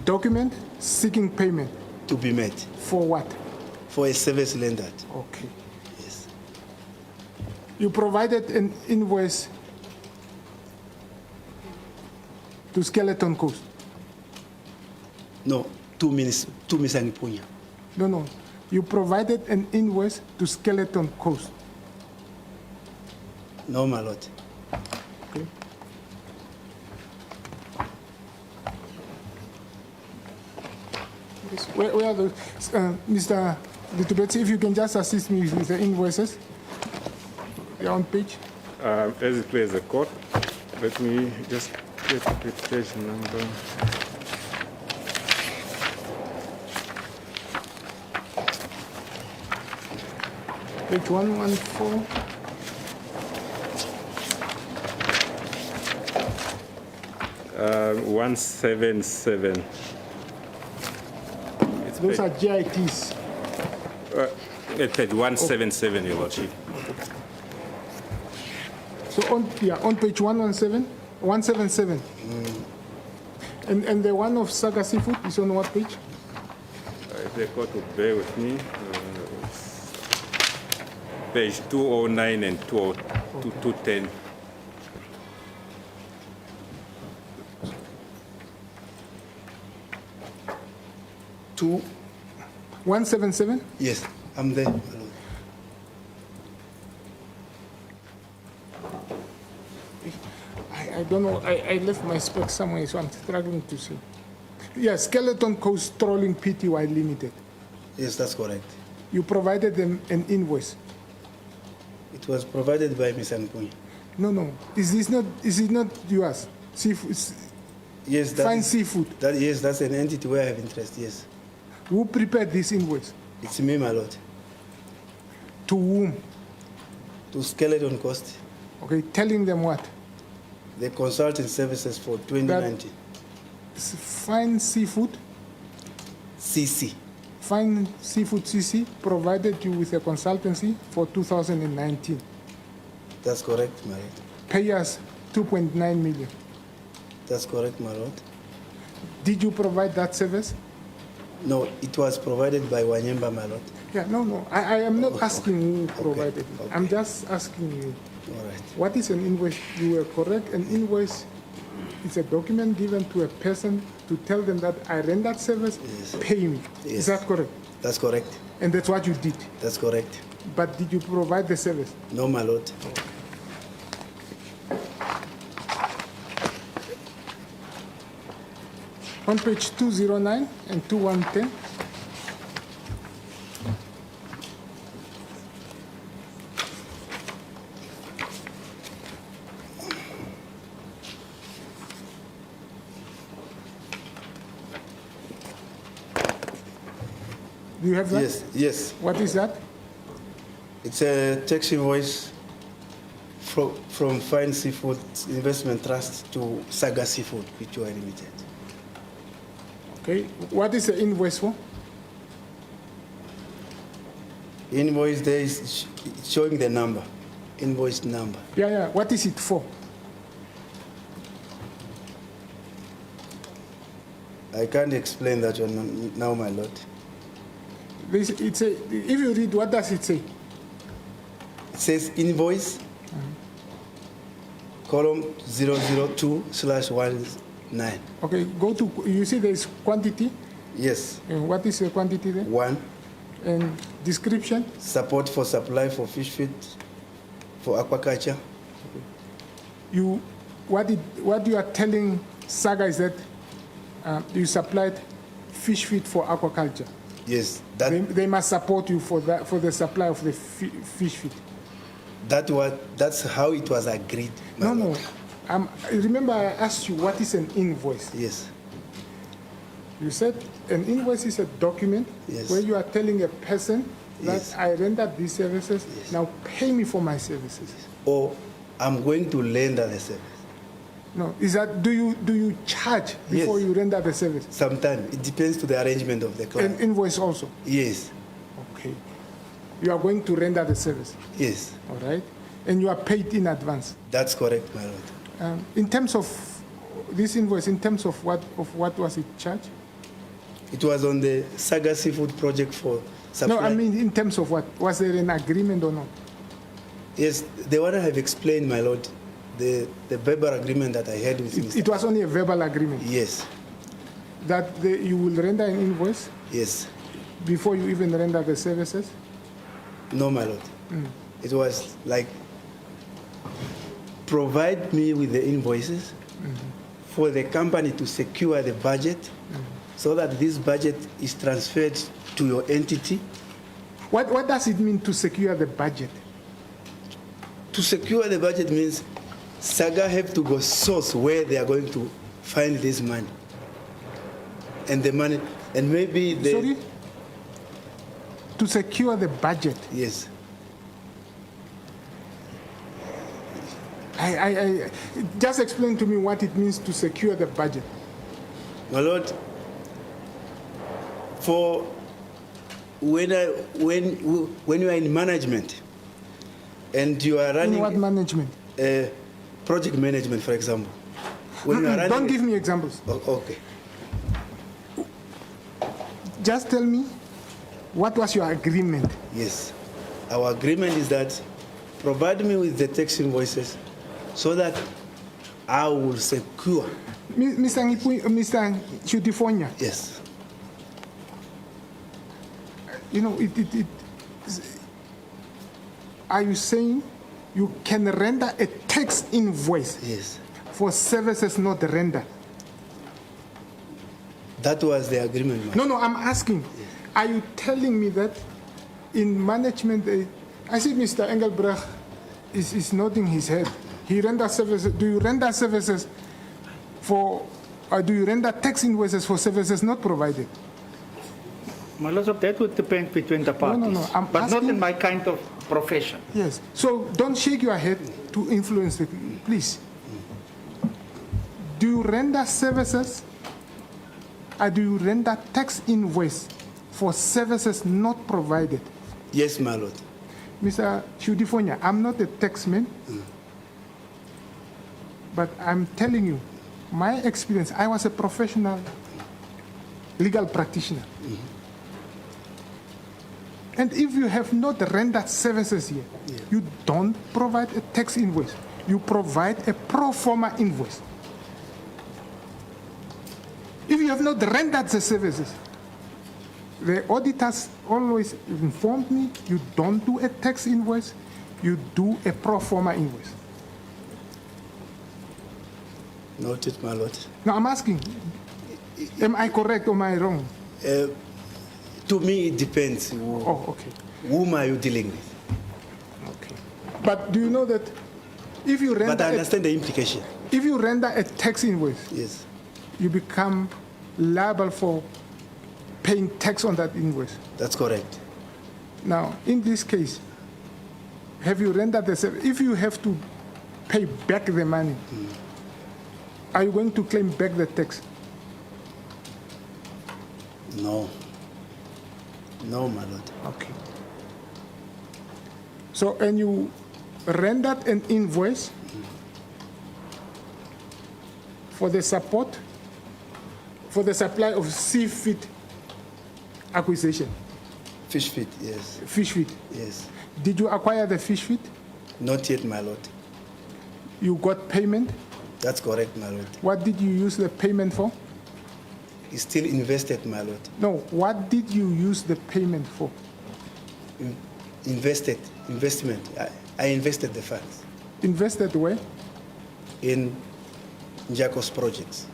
Document seeking payment. To be made For what? for a service rendered. Okay. Yes. You provided an invoice to Skeleton Coast. No, to Mr. Nghipunya. No. You provided an invoice to Skeleton Coast. No, my lord. Okay. Yes, where are those? Mr. Lutibezi, if you can just assist me with the invoices. They're on page. As it plays the court, let me just get the page number. Page 114. Uh, 177. Those are GITs. At page 177, Your Lordship. So on page 177. And the one of Saga Seafood is on what page? If the court would bear with me, page 209 and 210. Two. 177? Yes, I'm there, my lord. I don't know. I left my specs somewhere, so I'm struggling to see. Yeah, Skeleton Coast Trolling Pty Limited. Yes, that's correct. You provided them an invoice. It was provided by Mr. Nghipunya. No. Is it not yours? Seafood, Yes, fine seafood. yes, that's an entity where I have interest. Yes, Who prepared this invoice? it's me, my lord. To whom? To Skeleton Coast, Okay, telling them what? the consulting services for 2019. Fine Seafood, CC. Fine Seafood CC provided you with a consultancy for 2019. That's correct, my lord. Pay us 2.9 million. That's correct, my lord. Did you provide that service? No, it was provided by Wanyemba, my lord. Yeah, no. I am not asking who provided it. okay. I'm just asking you, All right. what is an invoice? You were correct. An invoice is a document given to a person to tell them that I rendered service, Yes. pay me. Yes. Is that correct? That's correct. And that's what you did. That's correct. But did you provide the service? No, my lord. On page 209 and 2110, do you have that? Yes, yes. What is that? It's a tax invoice from Fine Seafood Investment Trust to Saga Seafood, which were limited. Okay. What is the invoice for? Invoice there is showing the number, invoice number. Yeah. What is it for? I can't explain that one now, my lord. If you read, what does it say? It says invoice, column 002/19. Okay, go to, you see there's quantity. Yes, And what is the quantity there? 1, And description. support for supply for fish feed for aquaculture. What you are telling Saga is that you supplied fish feed for aquaculture. Yes, They must support you for that, for the supply of the fish feed. that's how it was agreed. my No. lord. Remember I asked you what is an invoice. Yes, You said an invoice is a document Yes. where you are telling a person that Yes. I rendered these services, now pay me for my services. or I'm going to render the service. No, is that, do you charge before Yes. you render the service? Sometimes it depends to the arrangement of the An client. invoice also. Yes, Okay. You are going to render the service, yes, all right? And you are paid in advance. that's correct, my lord. In terms of this invoice, in terms of what was it charged? It was on the Saga Seafood project for supply. No, I mean in terms of what? Was there an agreement or not? Yes, the one I have explained, my lord, the verbal agreement that I had with Mr. It was only a verbal agreement Yes, that you will render an invoice yes. before you even render the services? No, my lord. It was like, provide me with the invoices for the company to secure the budget so that this budget is transferred to your entity. What does it mean to secure the budget? To secure the budget means Saga have to go source where they are going to find this money. And the money, and maybe the... Sorry? To secure the budget. Yes. I just explain to me what it means to secure the budget. My lord, for when you are in management and you are In running what management? project management, for example. When you are running, Don't give me examples. Okay. Just tell me, what was your agreement? Yes. Our agreement is that provide me with the tax invoices so that I will secure. Mr. Shuudifonya, Yes. you know, are you saying you can render a tax invoice Yes. for services not rendered? That was the agreement. ma'am. No, I'm asking. Are you telling me that in management, I see Mr. Engelbrecht is nodding his head. He renders services. Do you render services for, or do you render tax invoices for services not provided? My lordship, that would depend between the parties. no, I'm but not asking- in my kind of profession. Yes. So don't shake your head to influence the, please. Do you render services, or do you render tax invoice for services not provided? Yes, my lord. Mr. Shuudifonya, I'm not a taxman, but I'm telling you, my experience, I was a professional legal practitioner. And if you have not rendered services here, you don't provide a tax invoice. You provide a pro forma invoice. If you have not rendered the services, the auditors always informed me you don't do a tax invoice, you do a pro forma invoice. Noted, my lord. Now I'm asking, am I correct or am I wrong? To me, it depends. Oh, okay. Whom are you dealing with? Okay. But do you know that if you render But I understand the implication. if you render a tax invoice, Yes. you become liable for paying tax on that invoice. That's correct. Now, in this case, have you rendered the service? If you have to pay back the money, are you going to claim back the tax? No. No, my lord. Okay. So, and you rendered an invoice for the support, for the supply of seafood acquisition, Fish feed, yes. fish feed. Yes. Did you acquire the fish feed? Not yet, my lord. You got payment? That's correct, my lord. What did you use the payment for? It's still invested, my lord. No, what did you use the payment for? Investment. I invested the funds Invested where? in Jaco's projects.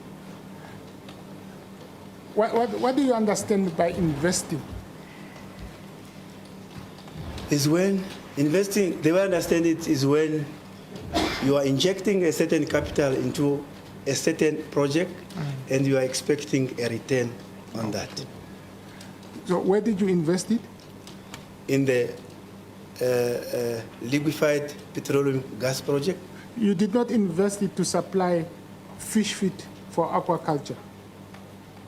What do you understand by investing? Is when investing, the way I understand it is when you are injecting a certain capital into a certain project and you are expecting a return on that. So where did you invest it? In the liquefied petroleum gas project, You did not invest it to supply fish feed for aquaculture.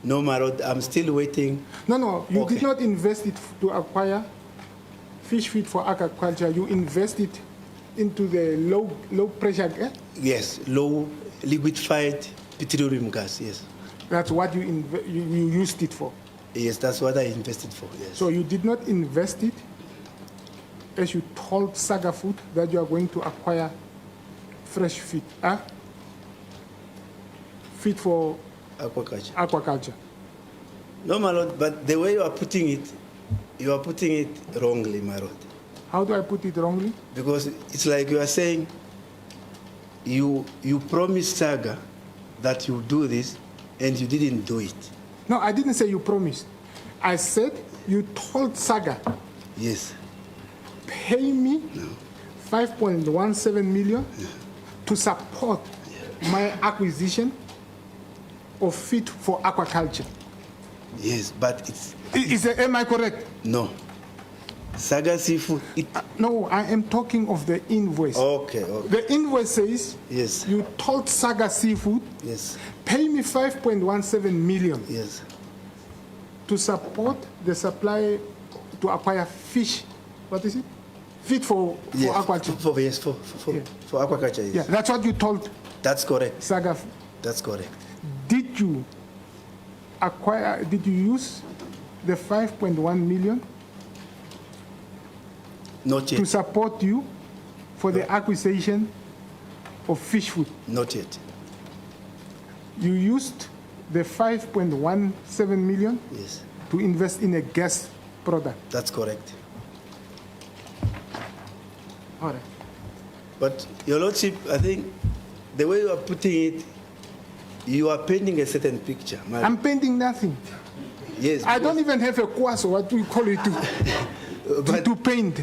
no, my lord, I'm still waiting. No, you Okay. did not invest it to acquire fish feed for aquaculture. You invest it into the low pressure gas. Yes, low liquefied petroleum gas, yes. That's what you used it for. Yes, that's what I invested for, yes. So you did not invest it as you told Saga Food that you are going to acquire fresh feed, feed for Aquaculture. aquaculture. No, my lord, but the way you are putting it wrongly, my lord. How do I put it wrongly? Because it's like you are saying you promised Saga that you do this and you didn't do it. No, I didn't say you promised. I said you told Saga, Yes. pay me 5.17 million to support my acquisition of feed for aquaculture. Yes, but it's Am I correct? no. Saga Seafood. No, I am talking of the invoice. Okay. The invoice says Yes. you told Saga Seafood, Yes. pay me 5.17 million Yes. to support the supply to acquire fish. What is it? Feed for Yes. aquaculture. For aquaculture. Yes. Yeah, that's what you told That's correct. Saga. That's correct. Did you acquire? Did you use the 5.1 million Not to yet. support you for the acquisition of fish food? Not yet. You used the 5.17 million Yes. to invest in a gas product. That's correct. All right. But Your Lordship, I think the way you are putting it, you are painting a certain picture. I'm painting nothing. Yes. I don't even have a kwaso, what we call it, to paint.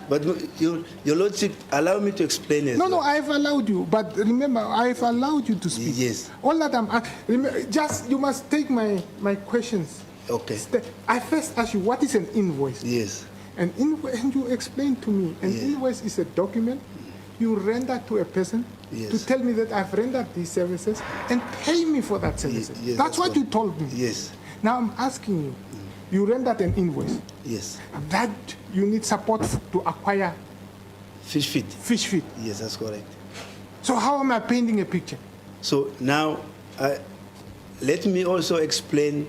But Your Lordship, allow me to explain it. No, I've allowed you. But remember, I've allowed you to speak. Yes. All that just you must take my questions. Okay. I first ask you, what is an invoice? Yes. An invoice, and you explain to me, an Yes. invoice is a document you render to a person Yes. to tell me that I've rendered these services and pay me for that services. Yes, that's what you told me. Yes. Now I'm asking you, you rendered an invoice Yes. that you need support to acquire Fish feed. fish feed. Yes, that's correct. So how am I painting a picture? So now, let me also explain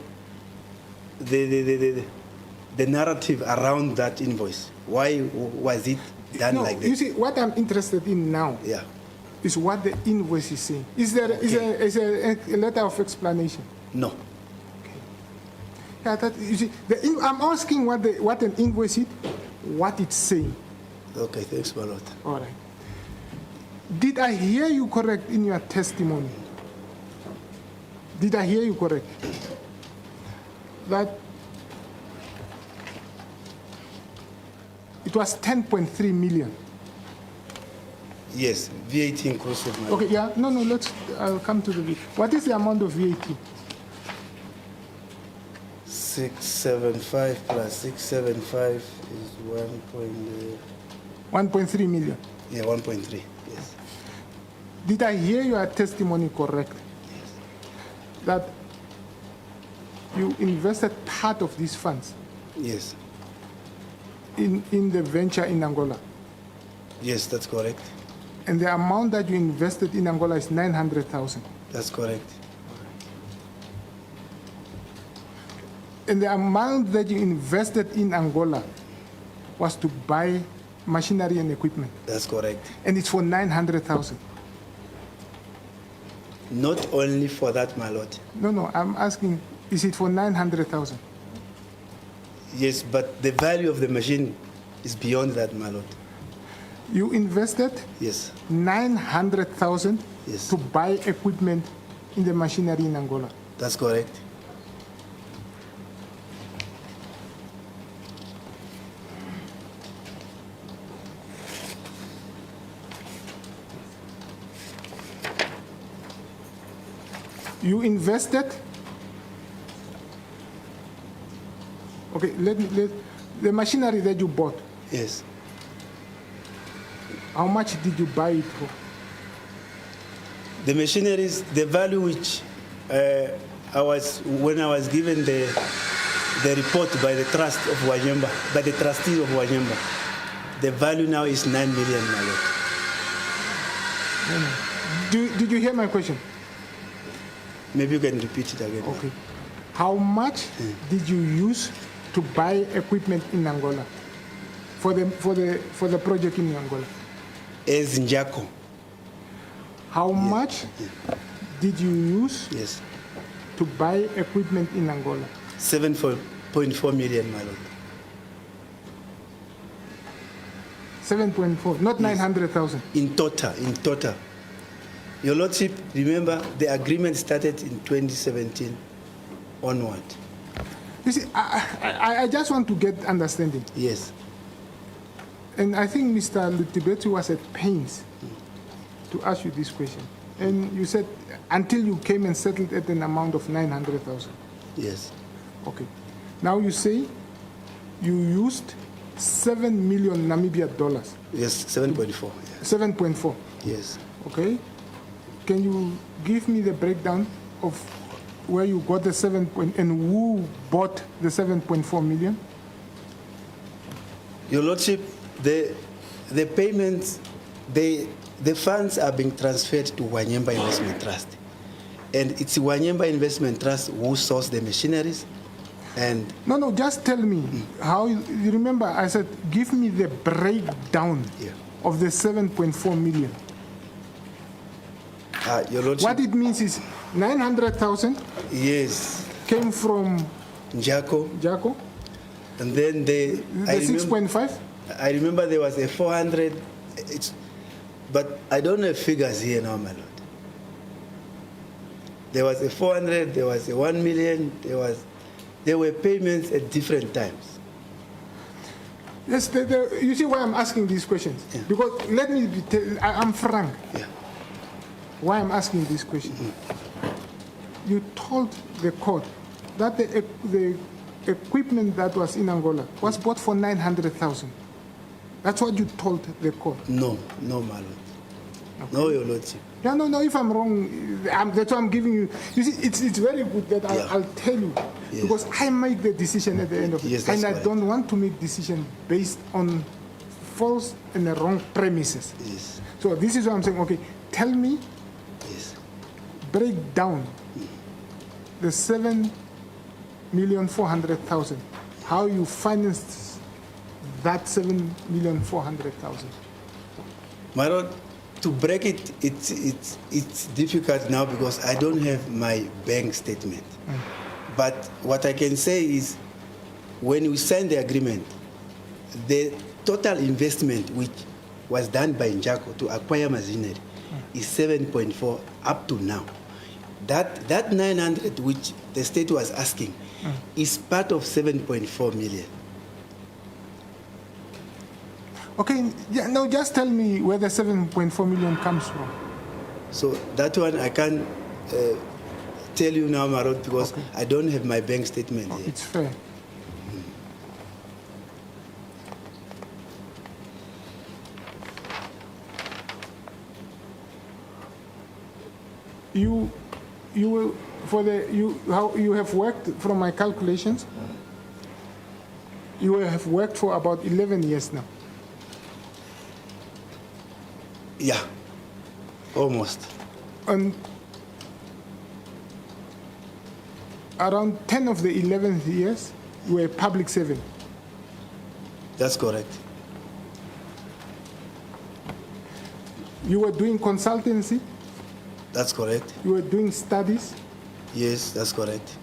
the the narrative around that invoice. Why was it done No, like you that? see, what I'm interested in now Yeah. is what the invoice is saying. Is there a letter of explanation? No. Yeah, that, you see, I'm asking what an invoice is, what it's saying. Okay, thanks, my lord. All right. Did I hear you correct in your testimony? Did I hear you correct? That it was 10.3 million. Yes, VAT inclusive, my lord. Okay, yeah, no, I'll come to the VAT. What is the amount of VAT? 675 plus 675 is 1.3 million. 1.3. Yes. Did I hear your testimony correct? Yes. That you invested part of these funds Yes. in the venture in Angola, Yes, that's correct. and the amount that you invested in Angola is 900,000. That's correct. And the amount that you invested in Angola was to buy machinery and equipment, That's correct. and it's for 900,000. Not only for that, my lord. No, I'm asking, is it for 900,000? Yes, but the value of the machine is beyond that, my lord. You invested Yes. 900,000 Yes. to buy equipment in the machinery in Angola. That's correct. You invested. Okay, the machinery that you bought, Yes. how much did you buy it for? The machineries, the value which when I was given the report by the trust of Wanyamba, by the trustees of Wanyamba, the value now is 9 million, my lord. Did you hear my question? Maybe you can repeat it again. Okay. How much did you use to buy equipment in Angola for the project in Angola? As Njako. How much did you use Yes. to buy equipment in Angola? 7.4 million, my lord. 7.4, not 900,000. In total. Your lordship, remember the agreement started in 2017 onward. You see, I just want to get understanding. Yes. And I think Mr. Lutibezi was at pains to ask you this question. And you said until you came and settled at an amount of 900,000. Yes. Okay. Now you say you used 7 million Namibia dollars. Yes, 7.4. Yes. 7.4. Yes. Okay. Can you give me the breakdown of where you got the 7 point and who bought the 7.4 million? Your lordship, the payments, the funds are being transferred to Wanyamba Investment Trust. And it's Wanyamba Investment Trust who source the machineries. And No, just tell me how you remember I said give me the breakdown Yeah. of the 7.4 million. your lordship, What it means is 900,000 yes, came from Njako, Jaco, and then the 6.5. I remember there was a 400, but I don't have figures here now, my lord. There was a 400, there was a 1 million, there were payments at different times. Yes, you see why I'm asking these questions? Yeah. Because let me be I'm frank. Yeah. Why I'm asking this question. You told the court that the equipment that was in Angola was bought for 900,000. That's what you told the court. No, my lord. Okay. No, your lordship. Yeah, no, if I'm wrong, that's why I'm giving you. You see, it's very good that I'll tell you. Yes. Because I make the decision at the end of it. Yes, And I right. don't want to make decisions based on false and wrong premises. Yes. So this is what I'm saying. Okay, tell me, Yes. break down the 7,400,000. how you financed that 7,400,000. My lord, to break it, it's difficult now because I don't have my bank statement. But what I can say is, when we signed the agreement, the total investment which was done by Njako to acquire machinery is 7.4 up to now. That 900 which the state was asking is part of 7.4 million. Okay, yeah, no, just tell me where the 7.4 million comes from. So that one I can't tell you now, my lord, because I don't have my bank statement here. It's fair. You will, how you have worked, from my calculations, you have worked for about 11 years now. Yeah, almost. And around 10 of the 11 years, you were a public servant. That's correct. You were doing consultancy, That's correct. you were doing studies. Yes, that's correct.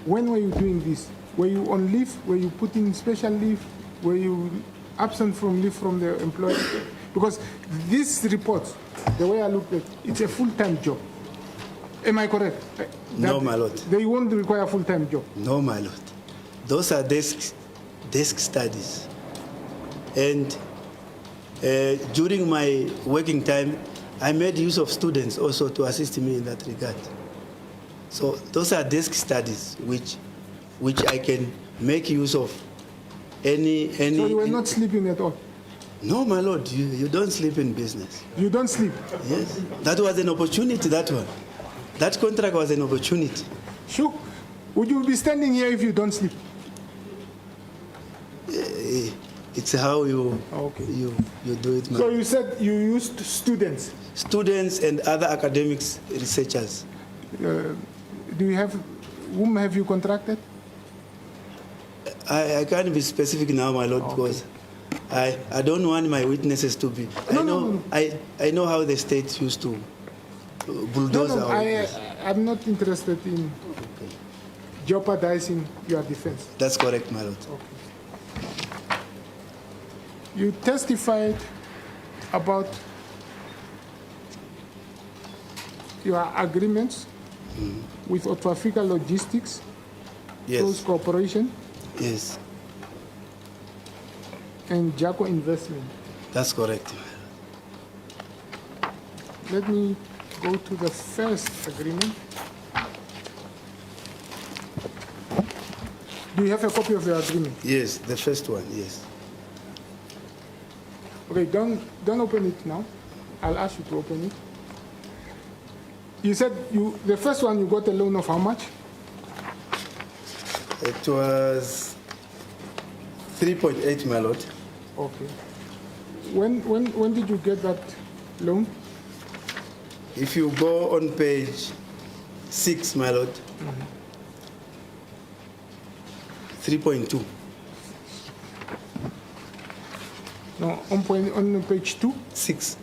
When were you doing this? Were you on leave? Were you put in special leave? Were you absent from leave from the employer? Because this report, the way I looked at it, it's a full-time job. Am I correct? No, my lord. They won't require a full-time job. No, my lord. Those are desk studies. And during my working time, I made use of students also to assist me in that regard. So those are desk studies which I can make use of any. So you were not sleeping at all? No, my lord, you don't sleep in business. You don't sleep? Yes, that was an opportunity, that one. That contract was an opportunity. Sure. Would you be standing here if you don't sleep? It's how you do it, my So you said you used students. Students and other academics, researchers. Whom have you contracted? I can't be specific now, my lord, because I don't want my witnesses to be. I know how the state used to bulldoze our witnesses. I'm not interested in jeopardizing your defense. That's correct, my lord. You testified about your agreements with Otwafrika Logistics, Close Yes, Corporation, yes, and Jaco Investment. that's correct. Let me go to the first agreement. Do you have a copy of your agreement? Yes, the first one, yes. Okay, don't open it now. I'll ask you to open it. You said the first one you got a loan of how much? It was 3.8, my lord. Okay. When did you get that loan? If you go on page 6, my lord, 3.2. No, on page 2? 6.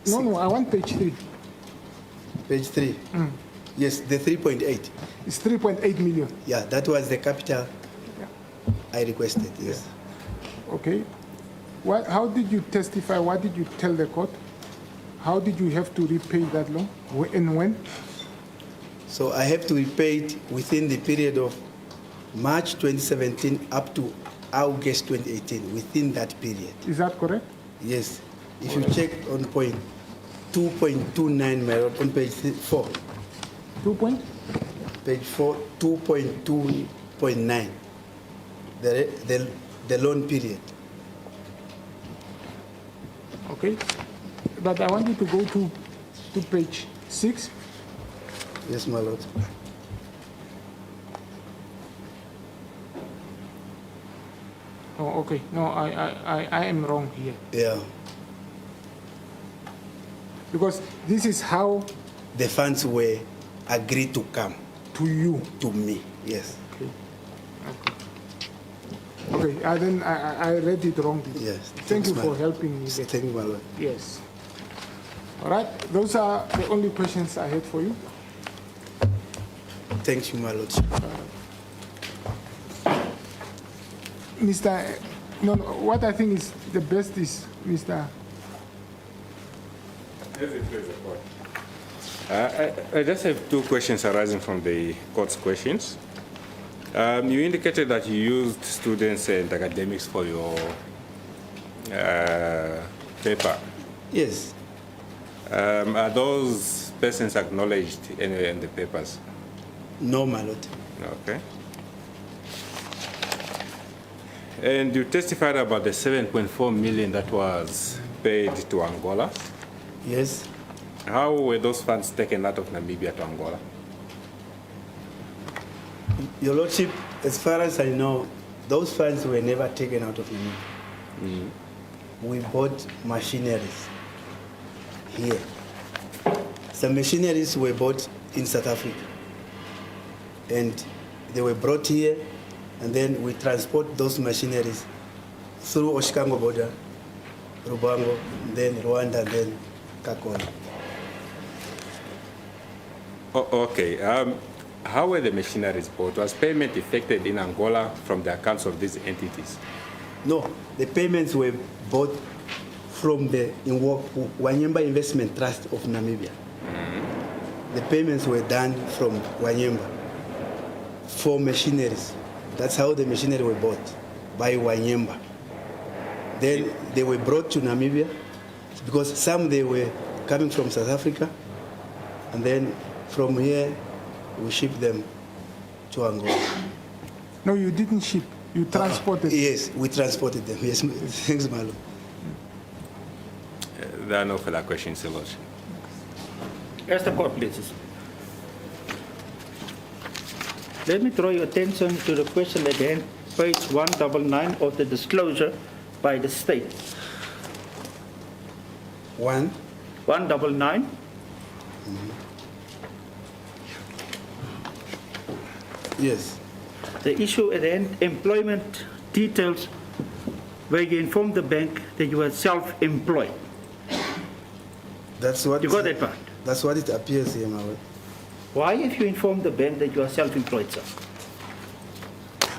No, I want page 3. Page 3. Yes, the 3.8. It's 3.8 million. Yeah, that was the capital I requested, yes. Okay. How did you testify? What did you tell the court? How did you have to repay that loan? And when? So I have to repay it within the period of March 2017 up to August 2018, within that period. Is that correct? Yes. If you check on point 2.29, my lord, on page 4. 2 point? Page 4, 2.2.9. The loan period. Okay. But I want you to go to page 6. Yes, my lord. Oh, okay. No, I am wrong here. Yeah. Because this is how The funds were agreed to come to you. to me. Yes. Okay. Okay. Okay, then I read it wrong. Yes. Thank you Thanks, for my- helping me there. Thank you, my lord. Yes. All right, those are the only questions I had for you. Thank you, my lord. Mr. No, what I think is the best is Mr. I just have two questions arising from the court's questions. You indicated that you used students and academics for your paper. Yes. Are those persons acknowledged anywhere in the papers? No, my lord. Okay. And you testified about the 7.4 million that was paid to Angola. Yes. How were those funds taken out of Namibia to Angola? Your lordship, as far as I know, those funds were never taken out of Namibia. We bought machineries here. Some machineries were bought in South Africa. And they were brought here, and then we transport those machineries through Oshikango border, Rubango, then Rwanda, then Kakola. Okay. How were the machineries bought? Was payment effected in Angola from the accounts of these entities? No, the payments were bought from the Wanyemba Investment Trust of Namibia. The payments were done from Wanyemba for machineries. That's how the machinery were bought, by Wanyemba. Then they were brought to Namibia because some they were coming from South Africa, and then from here we shipped them to Angola. No, you didn't ship. You transported. Yes, we transported them. Yes, thanks, my lord. There are no further questions, Your Lordship. As the court pleases. Let me draw your attention to the question at hand, page 199 of the disclosure by the state. 199. Yes, The issue at hand, employment details, where you inform the bank that you are self-employed. that's what. You got that part? That's what it appears here, my lord. Why have you informed the bank that you are self-employed, sir?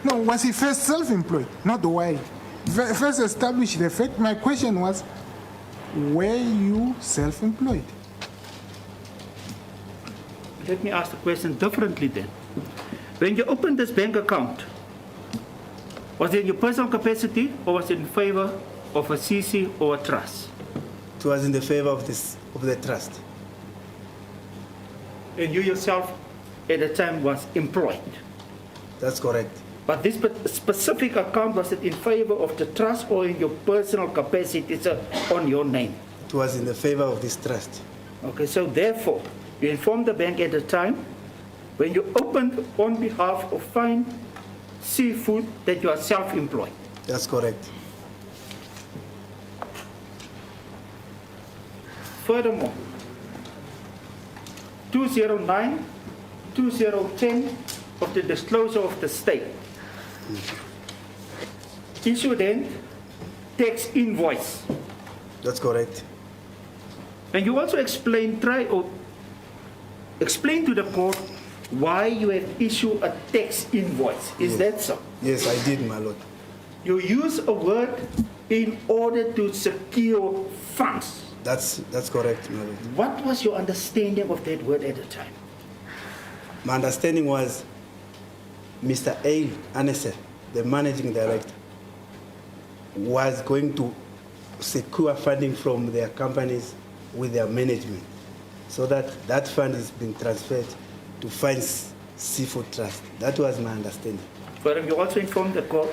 No, was he first self-employed? Not why. First establish the fact. My question was, were you self-employed? Let me ask the question differently then. When you opened this bank account, was it in your personal capacity or was it in favor of a CC or a trust? It was in the favor of the trust. And you yourself at the time was employed. That's correct. But this specific account, was it in favor of the trust or in your personal capacity, sir, on your name? It was in the favor of this trust. Okay, so therefore, you informed the bank at the time when you opened on behalf of Fine Seafood that you are self-employed. That's correct. Furthermore, 209, 2010 of the disclosure of the state issued then tax invoice. That's correct. And you also explain to the court why you have issued a tax invoice. Is that so? Yes, I did, my lord. You use a word in order to secure funds. That's correct, my lord. What was your understanding of that word at the time? My understanding was Mr. A. Anese, the managing director, was going to secure funding from their companies with their management, so that fund is being transferred to Fine Seafood Trust. That was my understanding. But you also informed the court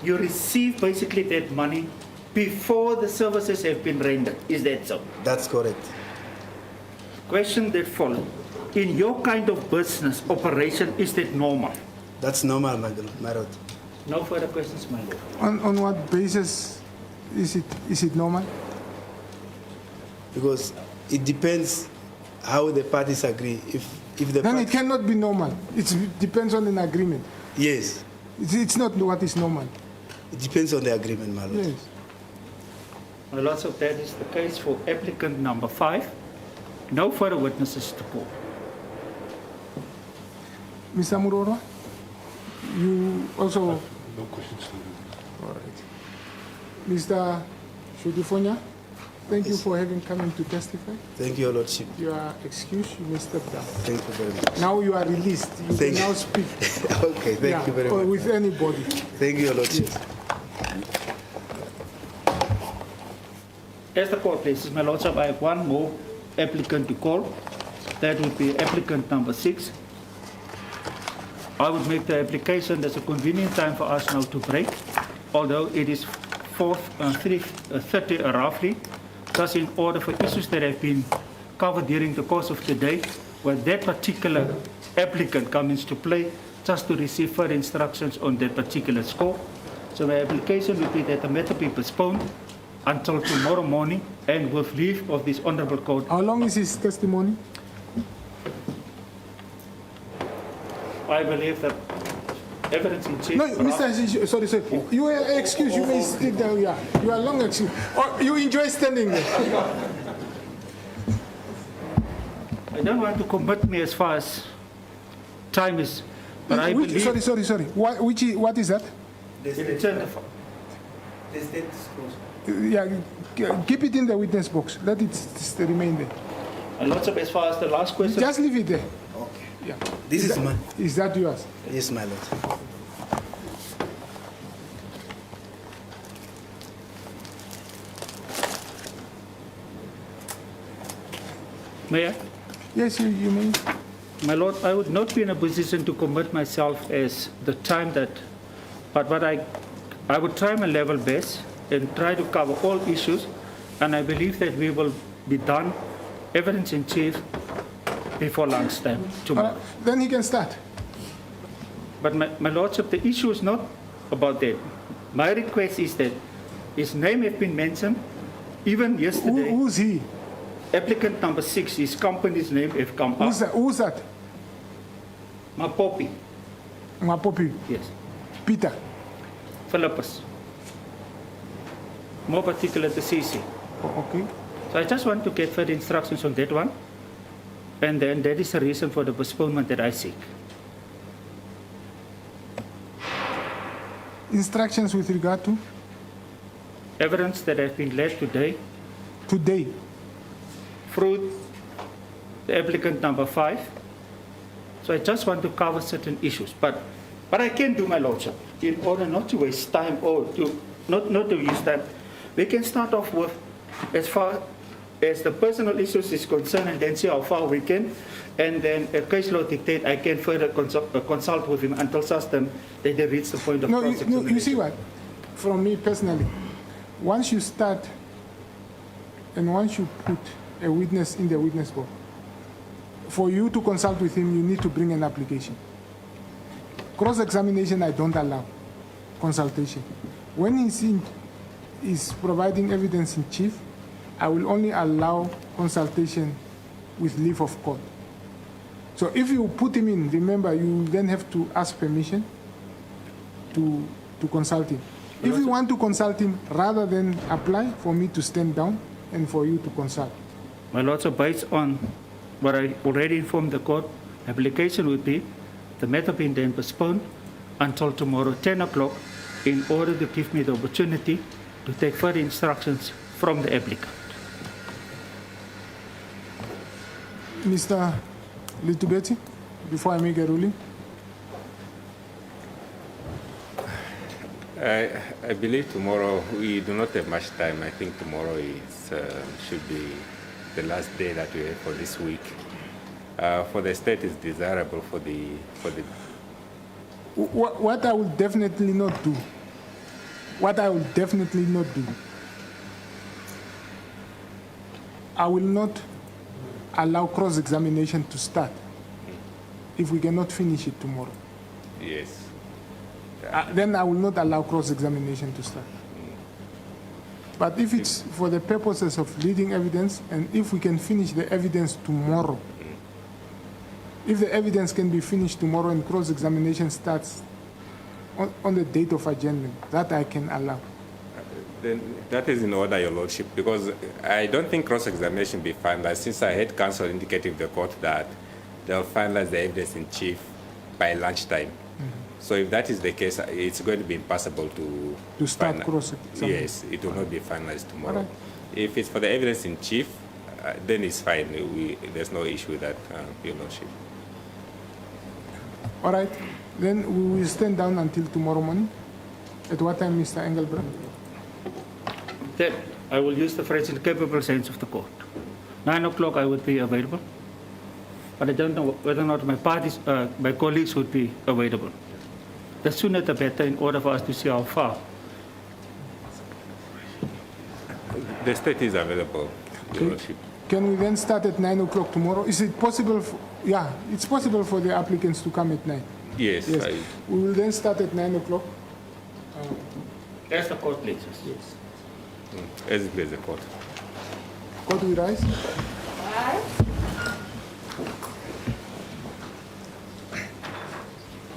you received basically that money before the services have been rendered. Is that so? That's correct. Question that follows. In your kind of business operation, is that normal? That's normal, my lord. No further questions, my lord. On what basis is it normal? Because it depends how the parties agree. If the Then it parties, cannot be normal. It depends on an agreement. yes, It's not what is normal. It depends on the agreement, my lord. Yes. My Lordship, that is the case for applicant number 5. No further witnesses to call. Mr. Muroro, you also. No questions. All right. Mr. Shuudifonya, thank you for having come in to testify. Thank you, Your Lordship. You are excused. You may step down. Thank you very much. Now you are released. You Thank can you. now speak. Okay, thank you very or much. with anybody. Thank you, Your Lordship. As the court places, my Lordship, I have one more applicant to call. That would be applicant number 6. I would make the application. There's a convenient time for us now to break, although it is 3:30 roughly. Thus, in order for issues that have been covered during the course of the day, where that particular applicant comes into play, just to receive further instructions on that particular score. So my application would be that the matter be postponed until tomorrow morning, and with leave of this honourable court. How long is his testimony? I believe that evidence in chief. No, Mr. Ashish, sorry, sir. You are excused. You may sit down. Yeah, you are long excused. Or you enjoy standing there. I don't want to commit me as far as time is, but I believe. Sorry. What is that? It's in the- Yeah, keep it in the witness box. Let it remain there. And lots of, as far as the last question. Just leave it there. Okay. Yeah. This is mine. Is that yours? Yes, my lord. Mayor, Yes, you may. my lord, I would not be in a position to commit myself as the time that, but what I would try my level best and try to cover all issues, and I believe that we will be done, evidence in chief, before lunchtime tomorrow. Then he can start. But my lordship, the issue is not about that. My request is that his name has been mentioned, even yesterday. Who's he? Applicant number 6, his company's name has come Who's up. that? Who's that? Mapopi, Mapopi. yes. Peter. Philippus. More particular, the CC. Okay. So I just want to get further instructions on that one. And then that is the reason for the postponement that I seek. Instructions with regard to Evidence that has been led today today. through the applicant number 5. So I just want to cover certain issues. But I can do, my lordship, in order not to waste time or to not to use time. We can start off with as far as the personal issues is concerned, and then see how far we can. And then if case law dictate, I can further consult with him until such time that they reach the point of No, cross-examination. you see what? From me personally, once you start and once you put a witness in the witness box, for you to consult with him, you need to bring an application. Cross-examination, I don't allow consultation. When he's providing evidence in chief, I will only allow consultation with leave of court. So if you put him in, remember, you then have to ask permission to consult him. If you want to consult him, rather than apply for me to stand down and for you to consult. My lordship, based on what I already informed the court, application would be the matter being then postponed until tomorrow 10 o'clock in order to give me the opportunity to take further instructions from the applicant. Mr. Lutibezi, before I make a ruling. I believe tomorrow we do not have much time. I think tomorrow should be the last day that we have for this week. For the state, it's desirable for the. What I will definitely not do, I will not allow cross-examination to start if we cannot finish it tomorrow. Yes. Then I will not allow cross-examination to start. But if it's for the purposes of leading evidence, and if we can finish the evidence tomorrow, if the evidence can be finished tomorrow and cross-examination starts on the date of adjournment. That I can allow. Then that is in order, Your Lordship, because I don't think cross-examination be finalized, since I had counsel indicating to the court that they'll finalize the evidence in chief by lunchtime. So if that is the case, it's going to be impossible To start cross-examination. Yes, it will not be finalized tomorrow. All right. If it's for the evidence in chief, then it's fine. There's no issue with that, Your Lordship. All right. Then we will stand down until tomorrow morning. At what time, Mr. Engelbrecht? Then I will use the phrase in the capable sense of the court. 9 o'clock I would be available, but I don't know whether or not my colleagues would be available. The sooner the better, in order for us to see how far. The state is available, Your Lordship. Can we then start at 9 o'clock tomorrow? Is it possible? Yeah, it's possible for the applicants to come at 9. Yes. Yes. We will then start at 9 o'clock. As the court pleases. Yes. As it pleases the court. Court will rise.